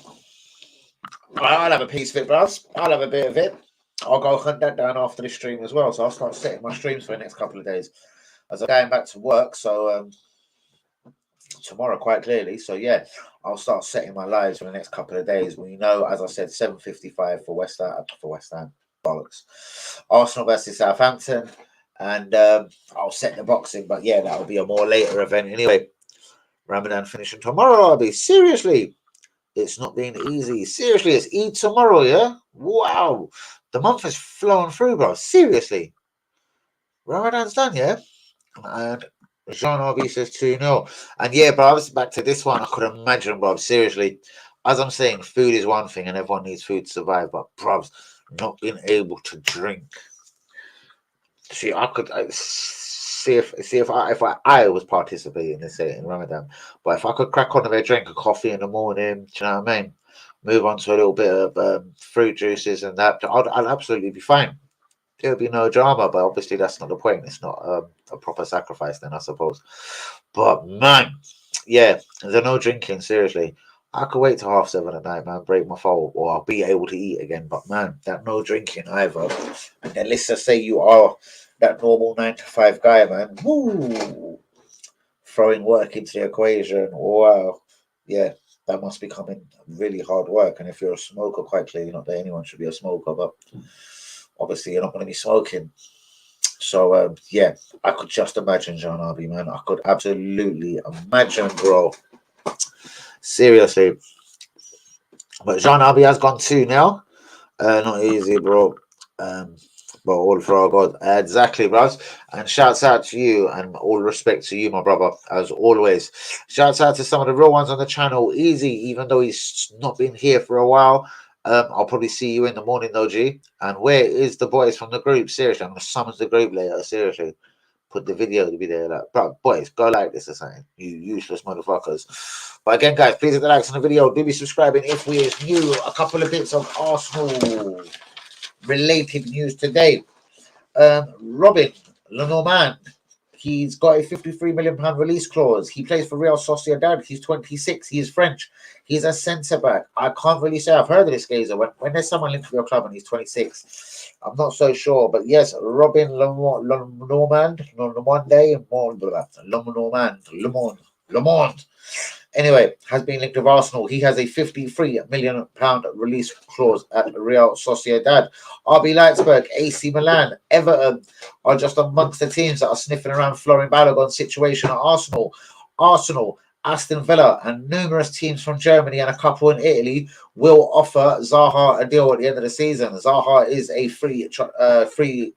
I'll have a piece of it, bros. I'll have a bit of it. I'll go hunt that down after this stream as well. So I'll start setting my streams for the next couple of days as I'm going back to work. So tomorrow, quite clearly. So yeah, I'll start setting my lives for the next couple of days. We know, as I said, 7:55 for West Ham. Bollocks. Arsenal versus Southampton, and I'll set the boxing. But yeah, that'll be a more later event anyway. Ramadan finishing tomorrow. I'll be seriously. It's not been easy. Seriously, it's Eid tomorrow, yeah? Wow. The month is flowing through, bro. Seriously. Ramadan's done, yeah? And Jean RB says 2-0. And yeah, bro, I was back to this one. I could imagine, bro. Seriously. As I'm saying, food is one thing and everyone needs food to survive. But, bro, not being able to drink. See, I could see if I was participating in Ramadan, but if I could crack on with a drink of coffee in the morning, do you know what I mean? Move on to a little bit of fruit juices and that, I'd absolutely be fine. There'll be no drama, but obviously that's not the point. It's not a proper sacrifice, then I suppose. But man, yeah, there's no drinking. Seriously, I could wait till 7:30 at night, man, break my fall, or I'll be able to eat again. But man, that no drinking either. And then let's just say you are that normal 9 to 5 guy, man. Woo! Throwing work into the equation. Wow. Yeah, that must be coming really hard work. And if you're a smoker, quite clearly, not that anyone should be a smoker, but obviously you're not going to be smoking. So yeah, I could just imagine Jean Arby, man. I could absolutely imagine, bro. Seriously. But Jean Arby has gone 2 now. Not easy, bro. But all for our God. Exactly, bros. And shouts out to you and all respect to you, my brother, as always. Shouts out to some of the real ones on the channel. Easy, even though he's not been here for a while. I'll probably see you in the morning, though, G. And where is the boys from the group? Seriously, I'm going to summon the group later. Seriously. Put the video to be there. Like, bro, boys, go like this or something. You useless motherfuckers. But again, guys, please hit the likes on the video. Do be subscribing if we is new. A couple of bits of Arsenal related news today. Robin Lenormand, he's got a £53 million release clause. He plays for Real Sociedad. He's 26. He is French. He's a centre back. I can't really say I've heard of this Gazer. When there's someone linked to your club and he's 26, I'm not so sure. But yes, Robin Lenormand, Lemond. Anyway, has been linked with Arsenal. He has a £53 million release clause at Real Sociedad. RB Leipzig, AC Milan, Everton are just amongst the teams that are sniffing around Florin Balogun's situation at Arsenal. Arsenal, Aston Villa, and numerous teams from Germany and a couple in Italy will offer Zaha a deal at the end of the season. Zaha is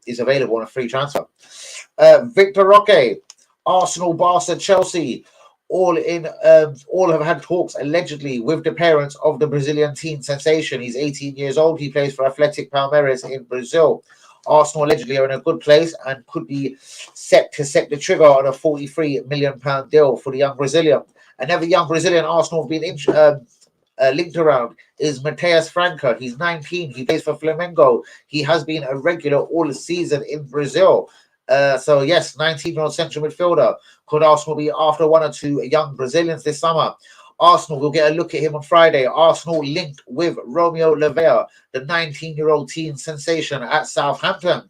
is available on a free transfer. Victor Roque, Arsenal, Barca, Chelsea. All have had talks allegedly with the parents of the Brazilian teen sensation. He's 18 years old. He plays for Athletic Palmeiras in Brazil. Arsenal allegedly are in a good place and could be set to set the trigger on a £43 million deal for the young Brazilian. Another young Brazilian Arsenal have been linked around is Mateus Franca. He's 19. He plays for Flamengo. He has been a regular all season in Brazil. So yes, 19-year-old central midfielder. Could Arsenal be after one or two young Brazilians this summer? Arsenal will get a look at him on Friday. Arsenal linked with Romeo Oliveira, the 19-year-old teen sensation at Southampton.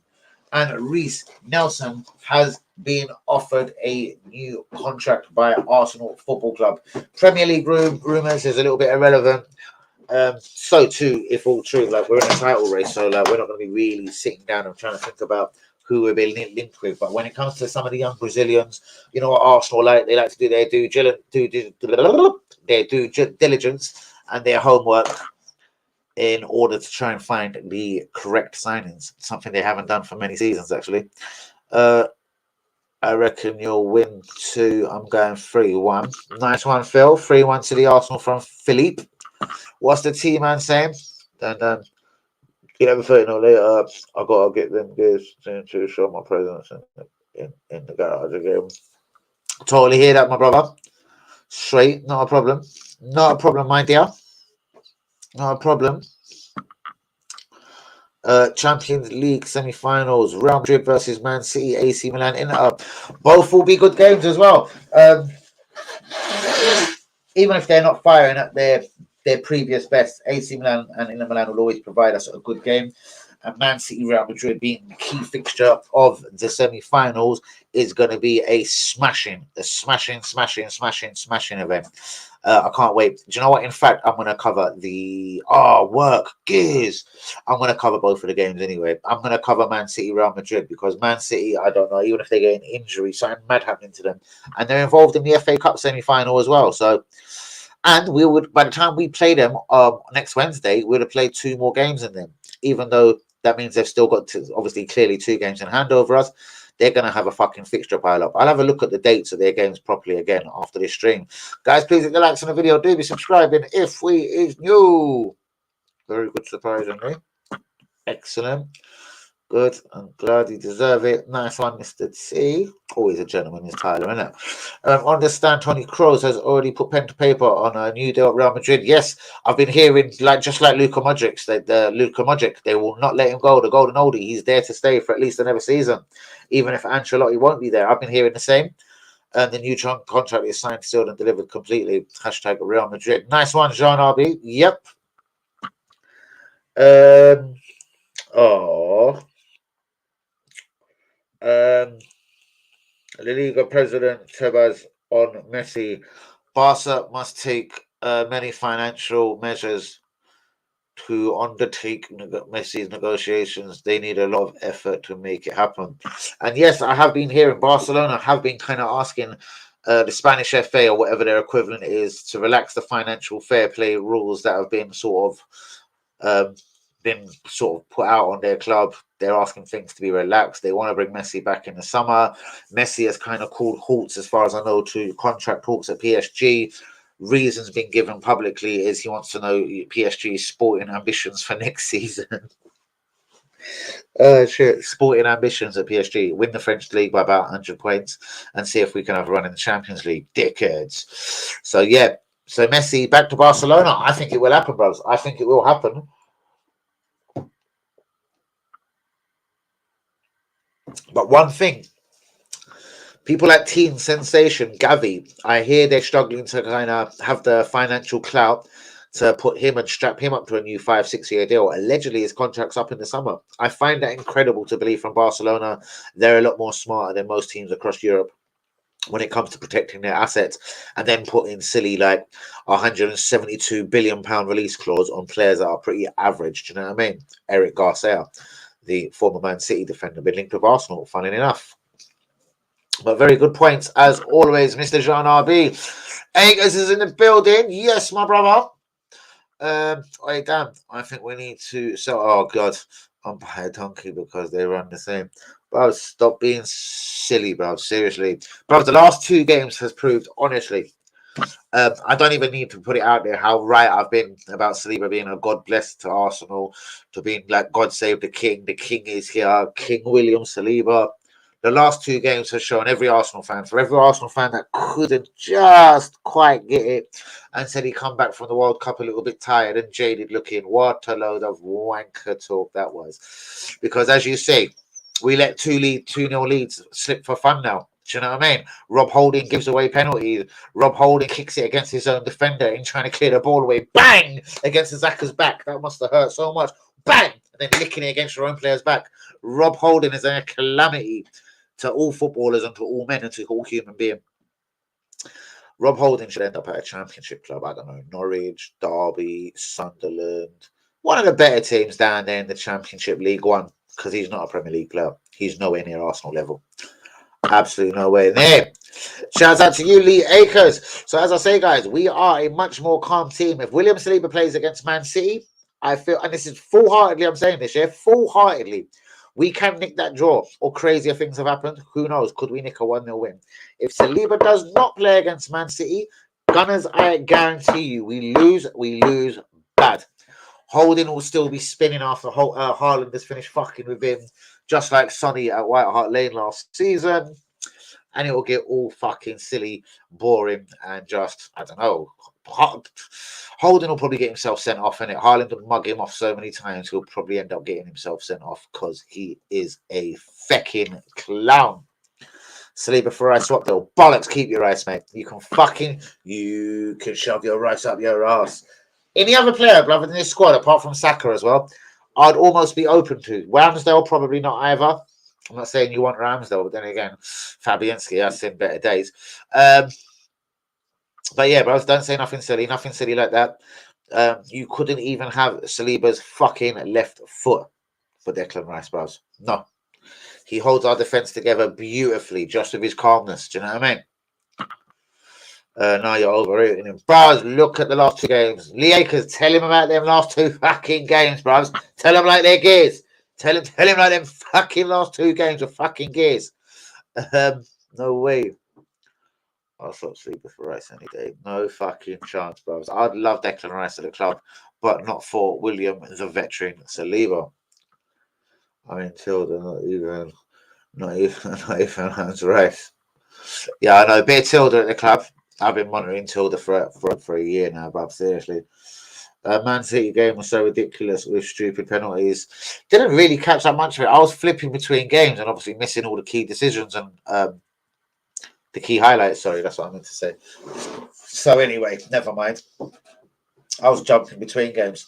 And Reece Nelson has been offered a new contract by Arsenal Football Club. Premier League rumours is a little bit irrelevant. So too, if all true, like we're in a title race, so like we're not going to be really sitting down and trying to think about who we're being linked with. But when it comes to some of the young Brazilians, you know what Arsenal like? They like to do their due diligence and their homework in order to try and find the correct signings. Something they haven't done for many seasons, actually. I reckon you'll win 2. I'm going 3-1. Nice one, Phil. 3-1 to the Arsenal from Philippe. What's the team man saying? Dun, dun. 11:30 no later. I gotta get them gears to show my presence in the garage again. Totally hear that, my brother. Straight, not a problem. Not a problem, my dear. Not a problem. Champions League semi-finals: Real Madrid versus Man City, AC Milan, Inter. Both will be good games as well. Even if they're not firing at their previous best, AC Milan and Inter Milan will always provide us a good game. And Man City Real Madrid being the key fixture of the semi-finals is going to be a smashing event. I can't wait. Do you know what? In fact, I'm going to cover the gears. I'm going to cover both of the games anyway. I'm going to cover Man City Real Madrid because Man City, I don't know, even if they get an injury, something mad happening to them, and they're involved in the FA Cup semi-final as well. So. And we would, by the time we play them next Wednesday, we would have played 2 more games in them. Even though that means they've still got obviously clearly 2 games in hand over us, they're going to have a fucking fixture pile up. I'll have a look at the dates of their games properly again after this stream. Guys, please hit the likes on the video. Do be subscribing if we is new. Very good, surprisingly. Excellent. Good. I'm glad you deserve it. Nice one, Mr. T. Always a gentleman, is Tyler, isn't it? Understand Tony Kroos has already put pen to paper on a new deal at Real Madrid. Yes, I've been hearing, just like Luka Modric, they will not let him go. The golden oldie, he's there to stay for at least another season, even if Ancelotti won't be there. I've been hearing the same. And the new contract is signed, sealed, and delivered completely. Hashtag Real Madrid. Nice one, Jean RB. Yep. La Liga president Tebas on Messi. Barca must take many financial measures to undertake Messi's negotiations. They need a lot of effort to make it happen. And yes, I have been hearing Barcelona have been kind of asking the Spanish FA or whatever their equivalent is to relax the financial fair play rules that have been sort of put out on their club. They're asking things to be relaxed. They want to bring Messi back in the summer. Messi has kind of called halts, as far as I know, to contract talks at PSG. Reasons being given publicly is he wants to know PSG's sporting ambitions for next season. Sporting ambitions at PSG: win the French league by about 100 points and see if we can have a run in the Champions League. Dickheads. So yeah, so Messi back to Barcelona. I think it will happen, bros. I think it will happen. But one thing, people like Teen Sensation, Gavi, I hear they're struggling to kind of have the financial clout to put him and strap him up to a new 5-6 year deal. Allegedly, his contract's up in the summer. I find that incredible to believe from Barcelona. They're a lot more smarter than most teams across Europe when it comes to protecting their assets, and then putting silly like £172 billion release clause on players that are pretty average. Do you know what I mean? Eric Garcia, the former Man City defender, been linked with Arsenal, funnily enough. But very good points, as always, Mr. Jean RB. Agers is in the building. Yes, my brother. Wait, damn. I think we need to sell. Oh, God. I'm buy a donkey because they run the same. Bro, stop being silly, bro. Seriously. Bro, the last 2 games has proved, honestly, I don't even need to put it out there how right I've been about Saliba being a God bless to Arsenal, to being like God save the King. The King is here. King William Saliba. The last 2 games have shown every Arsenal fan, for every Arsenal fan that couldn't just quite get it and said he come back from the World Cup a little bit tired and jaded looking. What a load of wanker talk that was. Because as you say, we let 2-0 leads slip for fun now. Do you know what I mean? Rob Holding gives away penalties. Rob Holding kicks it against his own defender in trying to clear the ball away. Bang! Against Zaka's back. That must have hurt so much. Bang! And then licking it against your own player's back. Rob Holding is a calamity to all footballers and to all men and to all human beings. Rob Holding should end up at a championship club. I don't know, Norwich, Derby, Sunderland. One of the better teams down there in the Championship League One, because he's not a Premier League player. He's nowhere near Arsenal level. Absolutely nowhere near. Shouts out to you, Lee Akers. So as I say, guys, we are a much more calm team. If William Saliba plays against Man City, I feel, and this is full-heartedly, I'm saying this, yeah, full-heartedly, we can nick that draw, or crazier things have happened. Who knows? Could we nick a 1-0 win? If Saliba does not play against Man City, Gunners, I guarantee you, we lose bad. Holding will still be spinning after Haaland has finished fucking with him, just like Sonny at White Hart Lane last season. And it will get all fucking silly, boring, and just, I don't know. Holden will probably get himself sent off, and Haaland will mug him off so many times he'll probably end up getting himself sent off because he is a fecking clown. Saliba for rice swap though. Bollocks, keep your rice, mate. You can shove your rice up your ass. Any other player, brother, in this squad, apart from Saka as well, I'd almost be open to. Ramsdale, probably not either. I'm not saying you want Ramsdale, but then again, Fabianski has seen better days. But yeah, bros, don't say nothing silly like that. You couldn't even have Saliba's fucking left foot for Declan Rice, bros. No. He holds our defence together beautifully, just with his calmness. Do you know what I mean? Now you're overrating him. Bros, look at the last two games. Lee Akers, tell him about them last two fucking games, bros. Tell him like they're gears. Tell him like them fucking last two games are fucking gears. No way. I'll stop sleeping for Rice any day. No fucking chance, bros. I'd love Declan Rice at the club, but not for William, the veteran Saliba. I mean, Tilda, not even Hans Rice. Yeah, I know. Beer Tilda at the club. I've been monitoring Tilda for a year now, bruv. Seriously. Man City game was so ridiculous with stupid penalties. Didn't really catch that much of it. I was flipping between games and obviously missing all the key decisions and the key highlights. Sorry, that's what I meant to say. So anyway, never mind. I was jumping between games.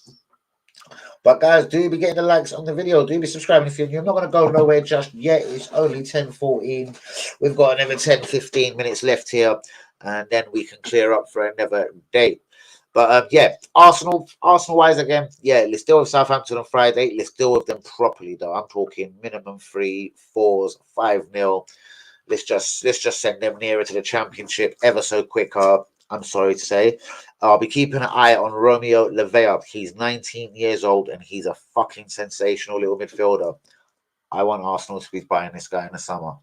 But guys, do be getting the likes on the video. Do be subscribing if you're not going to go nowhere just yet. It's only 10:14. We've got another 10-15 minutes left here. And then we can clear up for another day. But yeah, Arsenal wise again, yeah, let's deal with Southampton on Friday. Let's deal with them properly though. I'm talking minimum 3, 4s, 5-0. Let's just send them nearer to the championship ever so quicker. I'm sorry to say. I'll be keeping an eye on Romeo Lavea. He's 19 years old and he's a fucking sensational little midfielder. I want Arsenal to be buying this guy in the summer.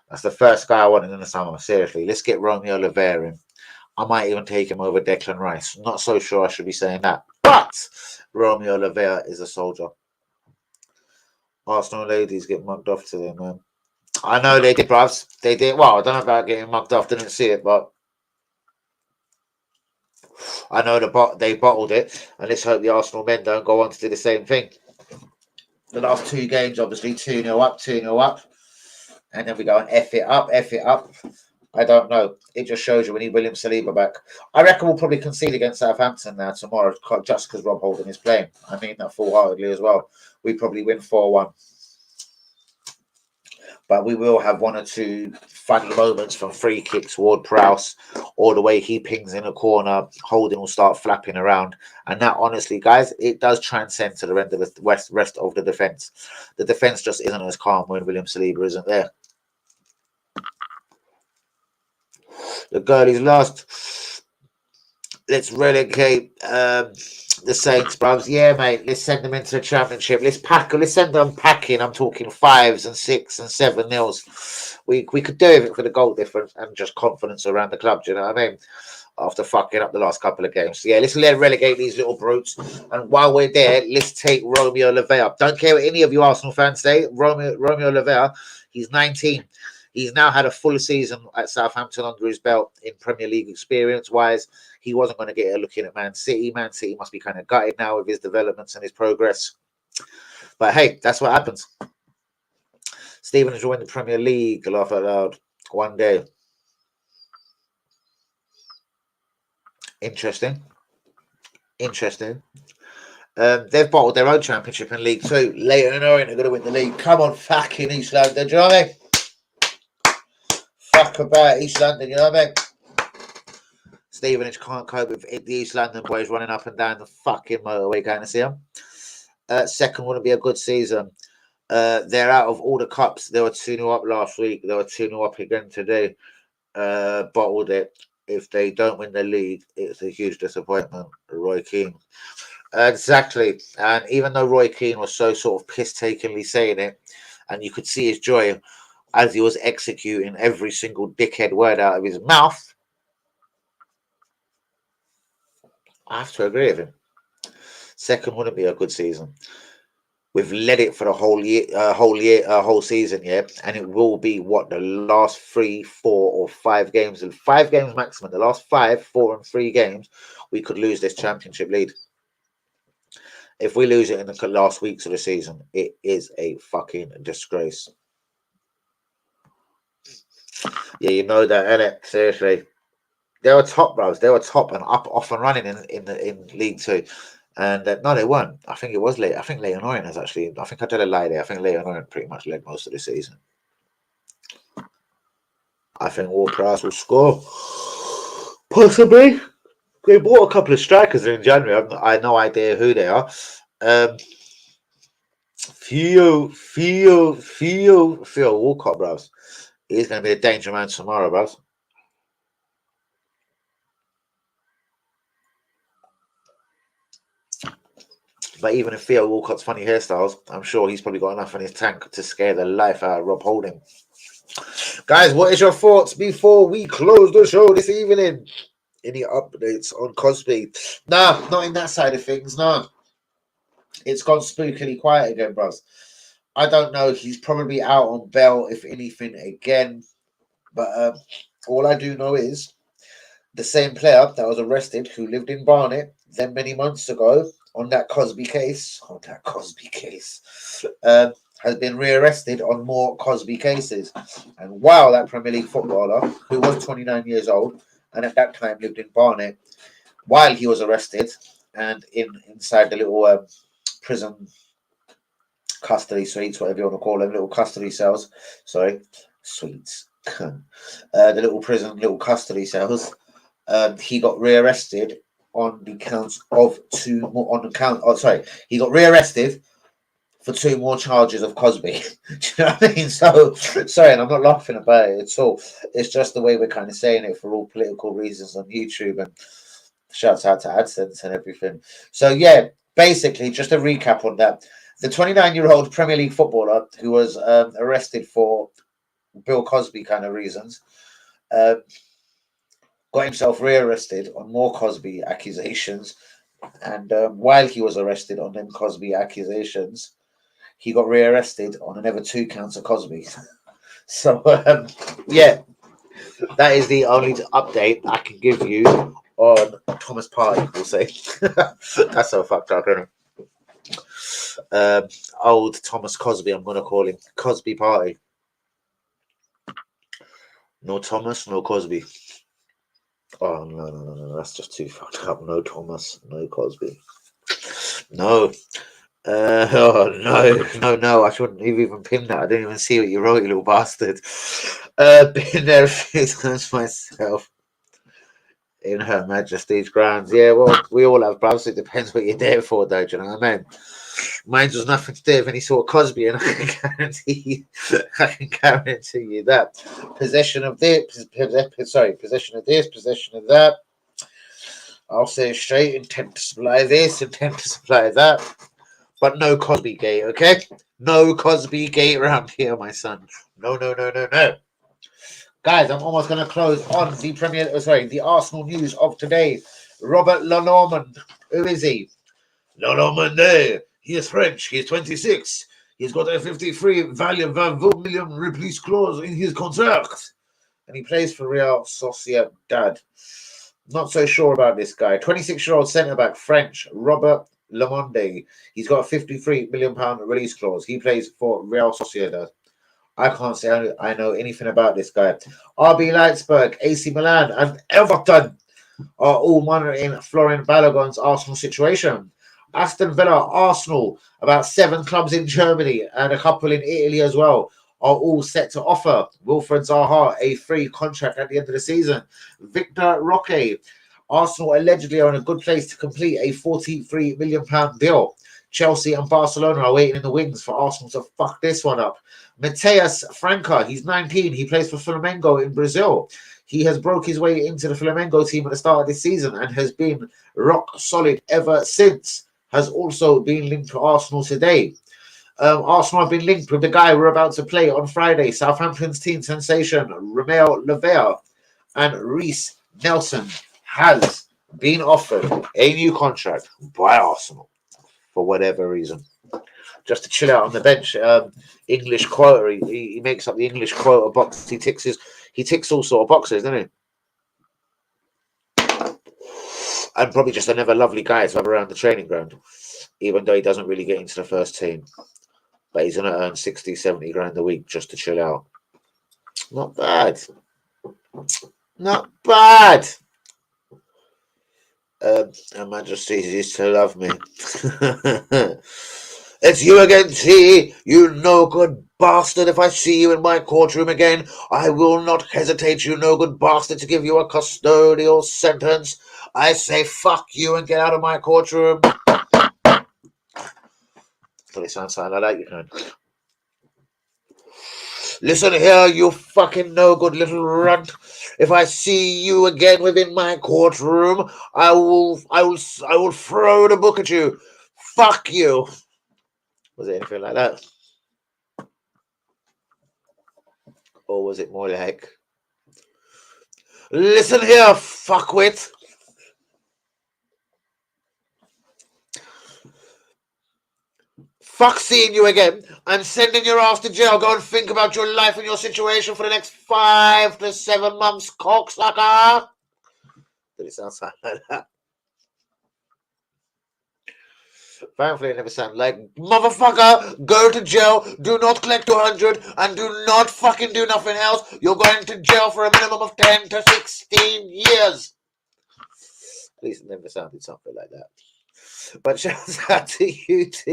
That's the first guy I wanted in the summer. Seriously, let's get Romeo Lavea in. I might even take him over Declan Rice. Not so sure I should be saying that. But Romeo Lavea is a soldier. Arsenal ladies get mugged off today, man. I know they did, bruvs. They did. Well, I don't know about getting mugged off. Didn't see it, but I know they bottled it. And let's hope the Arsenal men don't go on to do the same thing. The last two games, obviously, 2-0 up, 2-0 up. And then we go and F it up. I don't know. It just shows you we need William Saliba back. I reckon we'll probably concede against Southampton now tomorrow just because Rob Holding is playing. I mean that full-heartedly as well. We probably win 4-1. But we will have one or two funny moments from free kicks, Ward-Prowse, or the way he pings in a corner, Holding will start flapping around. And that, honestly, guys, it does transcend to the rest of the defence. The defence just isn't as calm when William Saliba isn't there. The girlies lost. Let's relegate the Saints, bruvs. Yeah, mate. Let's send them into the championship. Let's send them packing. I'm talking 5s and 6 and 7-0s. We could do it for the goal difference and just confidence around the club. Do you know what I mean? After fucking up the last couple of games. So yeah, let's relegate these little brutes. And while we're there, let's take Romeo Lavea. Don't care what any of you Arsenal fans say. Romeo Lavea, he's 19. He's now had a full season at Southampton under his belt in Premier League experience-wise. He wasn't going to get a look in at Man City. Man City must be kind of gutted now with his developments and his progress. But hey, that's what happens. Stephen joined the Premier League, laugh out loud, one day. Interesting. They've bottled their own championship in League 2. Leighton Orient are going to win the league. Come on, fucking East London, do you know what I mean? Fuck about East London, you know what I mean? Stevenage can't cope with the East London boys running up and down the fucking motorway going to see them. Second wouldn't be a good season. They're out of all the cups. They were 2-0 up last week. They were 2-0 up again today. Bottled it. If they don't win the league, it's a huge disappointment. Roy Keane. Exactly. And even though Roy Keane was so sort of piss-takingly saying it, and you could see his joy as he was executing every single dickhead word out of his mouth, I have to agree with him. Second wouldn't be a good season. We've led it for the whole season, yeah, and it will be what the last 3, 4, or 5 games, and 5 games maximum. The last 5, 4, and 3 games, we could lose this championship lead. If we lose it in the last weeks of the season, it is a fucking disgrace. Yeah, you know that, innit? Seriously, they were top, bros. They were top and up, off and running in League Two. And no, they weren't. I think it was late. I think Leighton Orient has actually. I think I tell a lie there. I think Leighton Orient pretty much led most of the season. I think Ward-Prowse will score. Possibly. They bought a couple of strikers in January. I have no idea who they are. Theo Walcott, bros. He's going to be a danger man tomorrow, bros. But even if Theo Walcott's funny hairstyles, I'm sure he's probably got enough in his tank to scare the life out of Rob Holding. Guys, what is your thoughts before we close the show this evening? Any updates on Cosby? Nah, not in that side of things, no. It's gone spookily quiet again, bros. I don't know. He's probably out on bail, if anything, again. But all I do know is the same player that was arrested who lived in Barnet then many months ago on that Cosby case, has been rearrested on more Cosby cases. And wow, that Premier League footballer, who was 29 years old and at that time lived in Barnet, while he was arrested and inside the little prison custody suites, whatever you want to call them, little custody cells, suites, the little prison, little custody cells, he got rearrested on the counts of he got rearrested for 2 more charges of Cosby. Do you know what I mean? So, sorry, and I'm not laughing about it at all. It's just the way we're kind of saying it for all political reasons on YouTube, and shouts out to AdSense and everything. So, yeah, basically, just a recap on that. The 29-year-old Premier League footballer who was arrested for Bill Cosby kind of reasons got himself rearrested on more Cosby accusations. And while he was arrested on them Cosby accusations, he got rearrested on another 2 counts of Cosby. So, yeah, that is the only update I can give you on Thomas Partey, we'll say. That's so fucked up, isn't it? Old Thomas Cosby, I'm going to call him. Cosby Partey. No Thomas, no Cosby. Oh, no. That's just too fucked up. No Thomas, no Cosby. No. No. I shouldn't have even pinned that. I didn't even see what you wrote, you little bastard. Been there a few times myself in Her Majesty's grounds. Yeah, well, we all have browse. It depends what you're there for, though. Do you know what I mean? Mine was nothing to do with any sort of Cosby, and I can guarantee you that. Possession of this, possession of this, possession of that. I'll say it straight, intent to supply this, intent to supply that. But no Cosby gate, okay? No Cosby gate around here, my son. No. Guys, I'm almost going to close on the Arsenal news of today. Robert Lenormand. Who is he? Lenormand. He is French. He is 26. He's got a 53 value of 1 million release clause in his contract. And he plays for Real Sociedad. Not so sure about this guy. 26-year-old centre-back, French, Robert Lenormand. He's got a £53 million release clause. He plays for Real Sociedad. I can't say I know anything about this guy. RB Leipzig, AC Milan, and Everton are all monitoring Florian Balogun's Arsenal situation. Aston Villa, Arsenal, about 7 clubs in Germany and a couple in Italy as well, are all set to offer Wilfred Zaha a free contract at the end of the season. Victor Roque, Arsenal allegedly are in a good place to complete a £43 million deal. Chelsea and Barcelona are waiting in the wings for Arsenal to fuck this one up. Mateus Franca, he's 19. He plays for Flamengo in Brazil. He has broke his way into the Flamengo team at the start of this season and has been rock solid ever since. Has also been linked to Arsenal today. Arsenal have been linked with the guy we're about to play on Friday, Southampton's team sensation, Romeo Lavea, and Reece Nelson has been offered a new contract by Arsenal. for whatever reason. Just to chill out on the bench. English quota. He makes up the English quota box. He ticks all sort of boxes, doesn't he? And probably just another lovely guy to have around the training ground, even though he doesn't really get into the first team. But he's going to earn 60, 70 grand a week just to chill out. Not bad. Not bad. Her Majesty used to love me. It's you again, T. You no good bastard. If I see you in my courtroom again, I will not hesitate, you no good bastard, to give you a custodial sentence. I say fuck you and get out of my courtroom. Till it sounds like that, you can. Listen here, you fucking no good little runt. If I see you again within my courtroom, I will throw the book at you. Fuck you. Was it anything like that? Or was it more like, listen here, fuckwit. Fuck seeing you again. I'm sending your ass to jail. Go and think about your life and your situation for the next 5 to 7 months, cocksucker. Did it sound like that? Thankfully, it never sounded like, motherfucker, go to jail, do not collect 200, and do not fucking do nothing else. You're going to jail for a minimum of 10 to 16 years. At least it never sounded something like that. But shouts out to UT,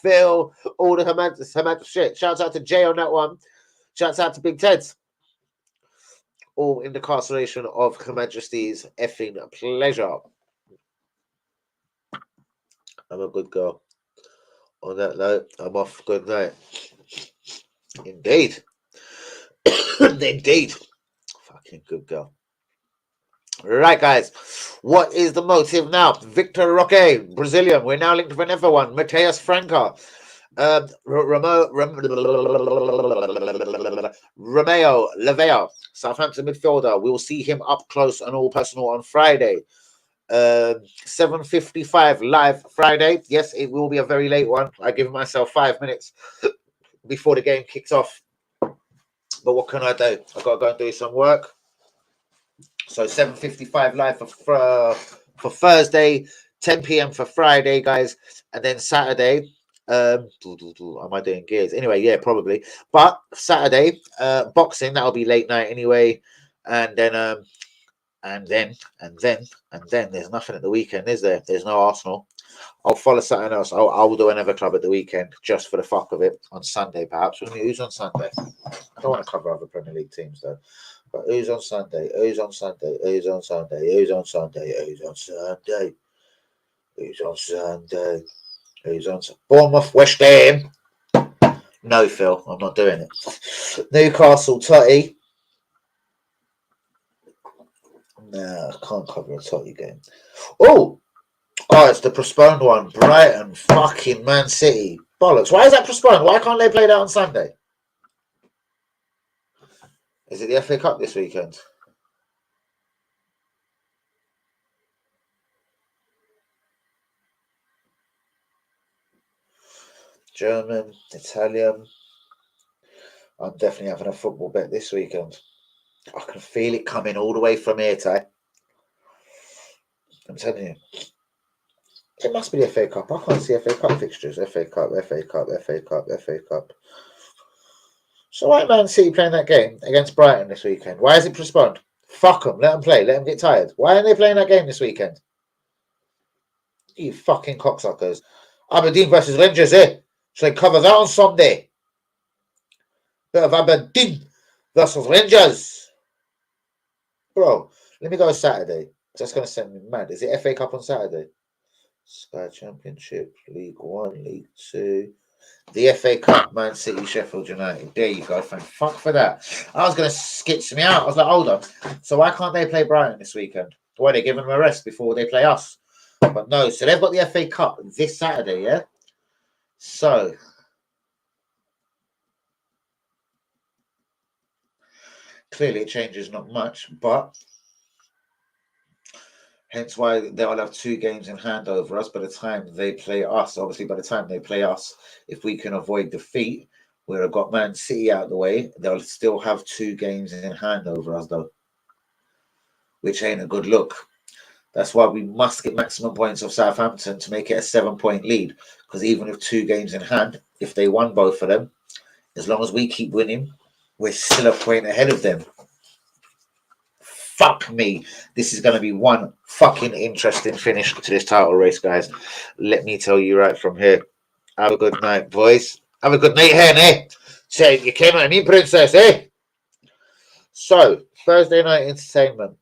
Phil, all the Hamad shit. Shouts out to Jay on that one. Shouts out to Big Ted. All in the incarceration of Her Majesty's effing pleasure. I'm a good girl. On that note, I'm off. Good night. Indeed. Indeed. Fucking good girl. Right, guys. What is the motive now? Victor Roque, Brazilian. We're now linked with another one. Mateus Franca. Romeo Lavea, Southampton midfielder. We will see him up close and all personal on Friday. 7:55 live Friday. Yes, it will be a very late one. I give myself 5 minutes before the game kicks off. But what can I do? I've got to go and do some work. So 7:55 live for Thursday, 10 p.m. for Friday, guys, and then Saturday. Am I doing gears? Anyway, yeah, probably. But Saturday, boxing, that'll be late night anyway, and then there's nothing at the weekend, is there? There's no Arsenal. I'll follow something else. I'll do another club at the weekend just for the fuck of it on Sunday, perhaps. Who's on Sunday? I don't want to cover other Premier League teams though. But who's on Sunday? Who's on Sunday? Who's on Sunday? Who's on Sunday? Who's on Sunday? Who's on Sunday? Who's on Bournemouth, West Ham? No, Phil, I'm not doing it. Newcastle, Totty. No, I can't cover a Totty game. Oh, it's the postponed one. Brighton, fucking Man City. Bollocks. Why is that postponed? Why can't they play that on Sunday? Is it the FA Cup this weekend? German, Italian. I'm definitely having a football bet this weekend. I can feel it coming all the way from here, Ty. I'm telling you. It must be the FA Cup. I can't see FA Cup fixtures. FA Cup, FA Cup, FA Cup, FA Cup. So why Man City playing that game against Brighton this weekend? Why is it postponed? Fuck them. Let them play. Let them get tired. Why aren't they playing that game this weekend? You fucking cocksuckers. Aberdeen versus Rangers, eh? So they cover that on Sunday. Bit of Aberdeen versus Rangers. Bro, let me go Saturday. That's going to send me mad. Is it FA Cup on Saturday? Sky Championship, League 1, League 2. The FA Cup, Man City, Sheffield United. There you go. Thank fuck for that. I was going to skitch me out. I was like, hold on. So why can't they play Brighton this weekend? Why they giving them a rest before they play us? But no, so they've got the FA Cup this Saturday, yeah? So clearly it changes not much, but Hence why they'll have 2 games in hand over us by the time they play us. Obviously, by the time they play us, if we can avoid defeat, we'll have got Man City out of the way. They'll still have 2 games in hand over us, though, which ain't a good look. That's why we must get maximum points of Southampton to make it a 7-point lead. Because even with 2 games in hand, if they won both of them, as long as we keep winning, we're still a point ahead of them. Fuck me. This is going to be one fucking interesting finish to this title race, guys. Let me tell you right from here. Have a good night, boys. Have a good night, hen, eh? Say, you came at me, princess, eh? So, Thursday night entertainment.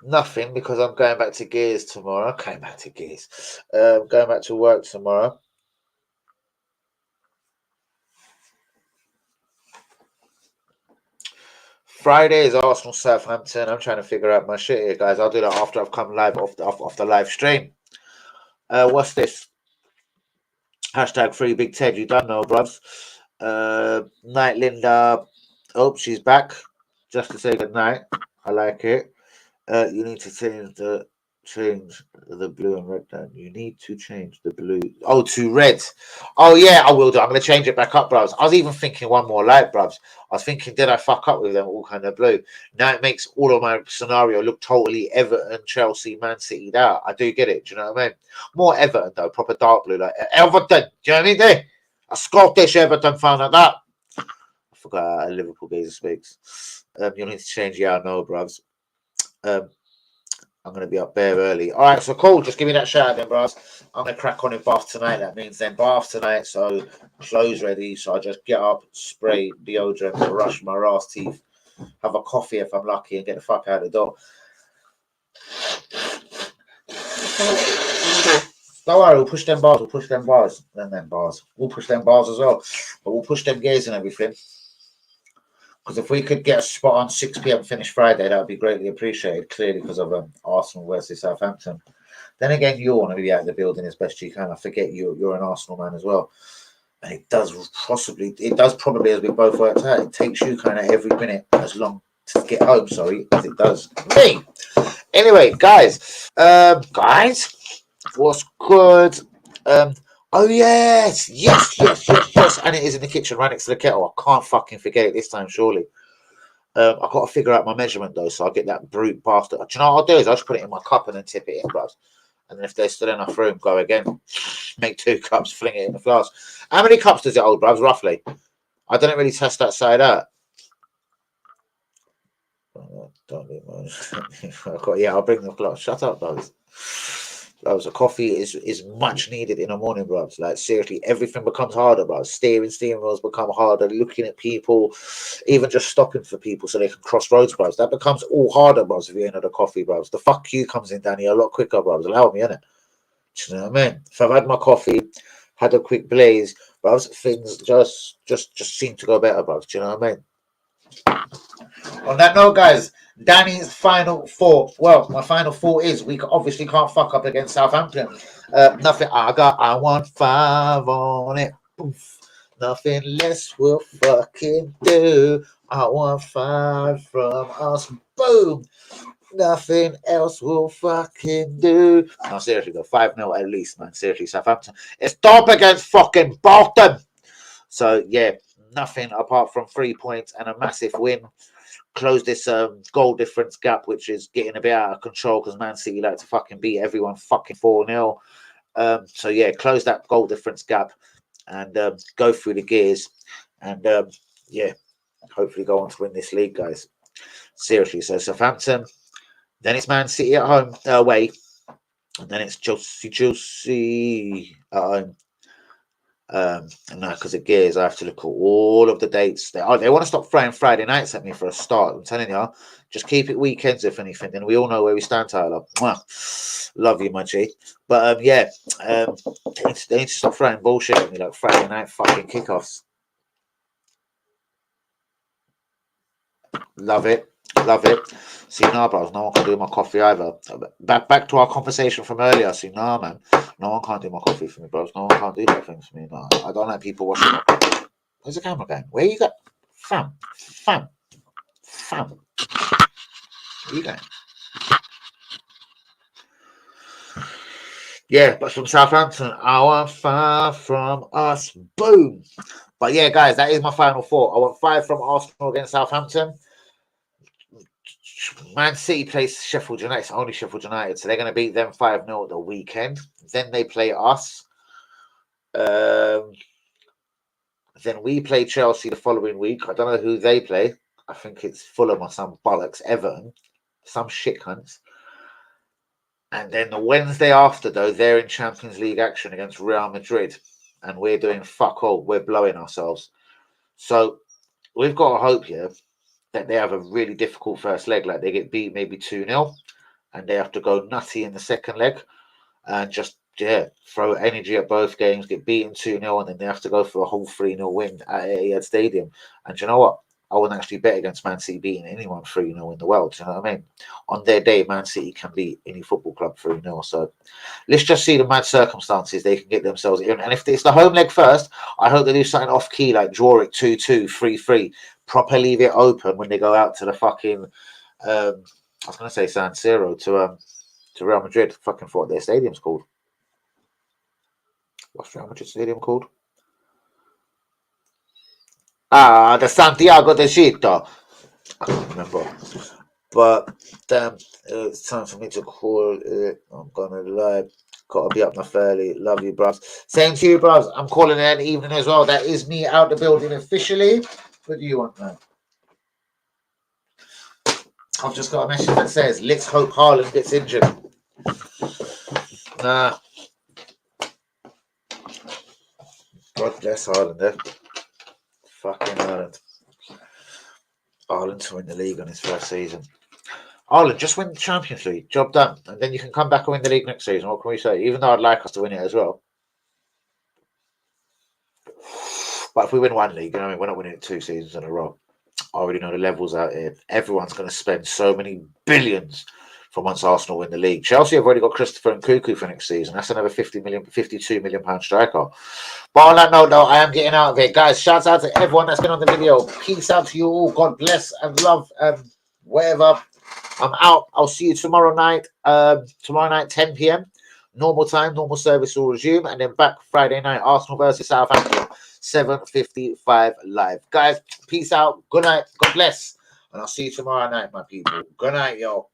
Nothing, because I'm going back to Ghere's tomorrow. Going back to Ghere's. Going back to work tomorrow. Friday is Arsenal Southampton. I'm trying to figure out my shit here, guys. I'll do that after I've come live off the live stream. What's this? Hashtag free Big Ted. You don't know, bruvs. Night Linda. Oh, she's back. Just to say good night. I like it. You need to change the blue and red down. You need to change the blue. Oh, to red. Oh yeah, I will do. I'm gonna change it back up, bruvs. I was even thinking one more light, bruvs. I was thinking, did I fuck up with them all kind of blue? Now it makes all of my scenario look totally Everton, Chelsea, Man City out. I do get it. Do you know what I mean? More Everton though, proper dark blue, like Everton. Do you know what I mean? There, a Scottish Everton fan like that. I forgot how Liverpool geezer speaks. You need to change. Yeah, I know, bruvs. I'm going to be up there early. All right, so cool. Just give me that shout then, bros. I'm going to crack on in bath tonight. That means then bath tonight, so clothes ready. So I just get up, spray deodorant, brush my ass teeth, have a coffee if I'm lucky, and get the fuck out of the door. Don't worry, we'll push them bars. We'll push them bars. We'll push them bars as well. But we'll push them gears and everything. Because if we could get a spot on 6 p.m. finish Friday, that would be greatly appreciated, clearly because of Arsenal versus Southampton. Then again, you want to be out of the building as best you can. I forget you're an Arsenal man as well. And it does probably, as we both worked out, it takes you kind of every minute as long to get home, as it does me. Anyway, guys, what's good? Oh yes, and it is in the kitchen right next to the kettle. I can't fucking forget it this time, surely. I've got to figure out my measurement though, so I'll get that brute bastard. Do you know what I'll do is I'll just put it in my cup and then tip it in, bros. And then if there's still enough room, go again. Make 2 cups, fling it in the flask. How many cups does it hold, bros, roughly? I didn't really test that side out. Don't need mine. Yeah, I'll bring the glass. Shut up, bros. A coffee is much needed in the morning, bro. Like seriously, everything becomes harder, bro. Steering wheels become harder. Looking at people, even just stopping for people so they can cross roads, bro. That becomes all harder, bro. If you ain't had a coffee, bro. The fuck you comes in down here a lot quicker, bro. Allow me, innit? Do you know what I mean? If I've had my coffee, had a quick blaze, bro, things just seem to go better, bro. Do you know what I mean? On that note, guys, Danny's final thought. Well, my final thought is we obviously can't fuck up against Southampton. Nothing. I want 5 on it. Oof. Nothing less will fucking do. I want 5 from us. Boom. Nothing else will fucking do. No, seriously, though, 5-0 at least, man. Seriously, Southampton. It's top against fucking Bolton. So, yeah, nothing apart from 3 points and a massive win. Close this goal difference gap, which is getting a bit out of control because Man City like to fucking beat everyone fucking 4-0. So yeah, close that goal difference gap and go through the gears and yeah, hopefully go on to win this league, guys. Seriously, so Southampton, then it's Man City at home away, and then it's Chelsea at home. And now because of gears, I have to look at all of the dates. They want to stop throwing Friday nights at me for a start. I'm telling you, just keep it weekends if anything. Then we all know where we stand, Tyler. Mwah. Love you, my G. But yeah, they need to stop throwing bullshit at me like Friday night fucking kickoffs. Love it. See, nah, bros, no one can do my coffee either. Back to our conversation from earlier. See, nah, man, no one can't do my coffee for me, bros. No one can't do that thing for me. Nah, I don't like people washing my coffee. Where's the camera going? Where you go? Fam. Where you going? Yeah, but from Southampton, our far from us. Boom. But yeah, guys, that is my final thought. I want 5 from Arsenal against Southampton. Man City plays Sheffield United. It's only Sheffield United, so they're going to beat them 5-0 at the weekend. Then they play us. Um, then we play Chelsea the following week. I don't know who they play. I think it's Fulham or some bollocks. Everton. Some shit cunts. And then the Wednesday after, though, they're in Champions League action against Real Madrid. And we're doing fuck all. We're blowing ourselves. So we've got to hope here that they have a really difficult first leg. Like they get beat maybe 2-0 and they have to go nutty in the second leg and just, throw energy at both games, get beaten 2-0, and then they have to go for a whole 3-0 win at Etihad Stadium. And you know what? I wouldn't actually bet against Man City beating anyone 3-0 in the world. Do you know what I mean? On their day, Man City can beat any football club 3-0. So let's just see the mad circumstances they can get themselves in. And if it's the home leg first, I hope they do something off key, like draw it 2-2, 3-3, proper leave it open when they go out to the fucking, I was going to say San Siro, to Real Madrid. Fucking forgot their stadium's called. What's Real Madrid Stadium called? The Santiago de Chito. I can't remember. But damn, it's time for me to call it. I'm gonna lie. Gotta be up now fairly. Love you, bros. Same to you, bros. I'm calling it an evening as well. That is me out the building officially. What do you want, man? I've just got a message that says, let's hope Haaland gets injured. Nah. God bless Haaland, eh? Fucking Haaland. Haaland to win the league on his first season. Haaland, just win the Champions League. Job done. And then you can come back and win the league next season. What can we say? Even though I'd like us to win it as well. But if we win one league, you know what I mean? We're not winning it 2 seasons in a row. I already know the levels out here. Everyone's going to spend so many billions for once Arsenal win the league. Chelsea have already got Christopher and Cuckoo for next season. That's another 52 million pound striker. But on that note, though, I am getting out of it. Guys, shout out to everyone that's been on the video. Peace out to you all. God bless and love and whatever. I'm out. I'll see you tomorrow night. 10 p.m. Normal time, normal service will resume. And then back Friday night, Arsenal versus Southampton. 7:55 live. Guys, peace out. Good night. God bless. And I'll see you tomorrow night, my people. Good night, y'all.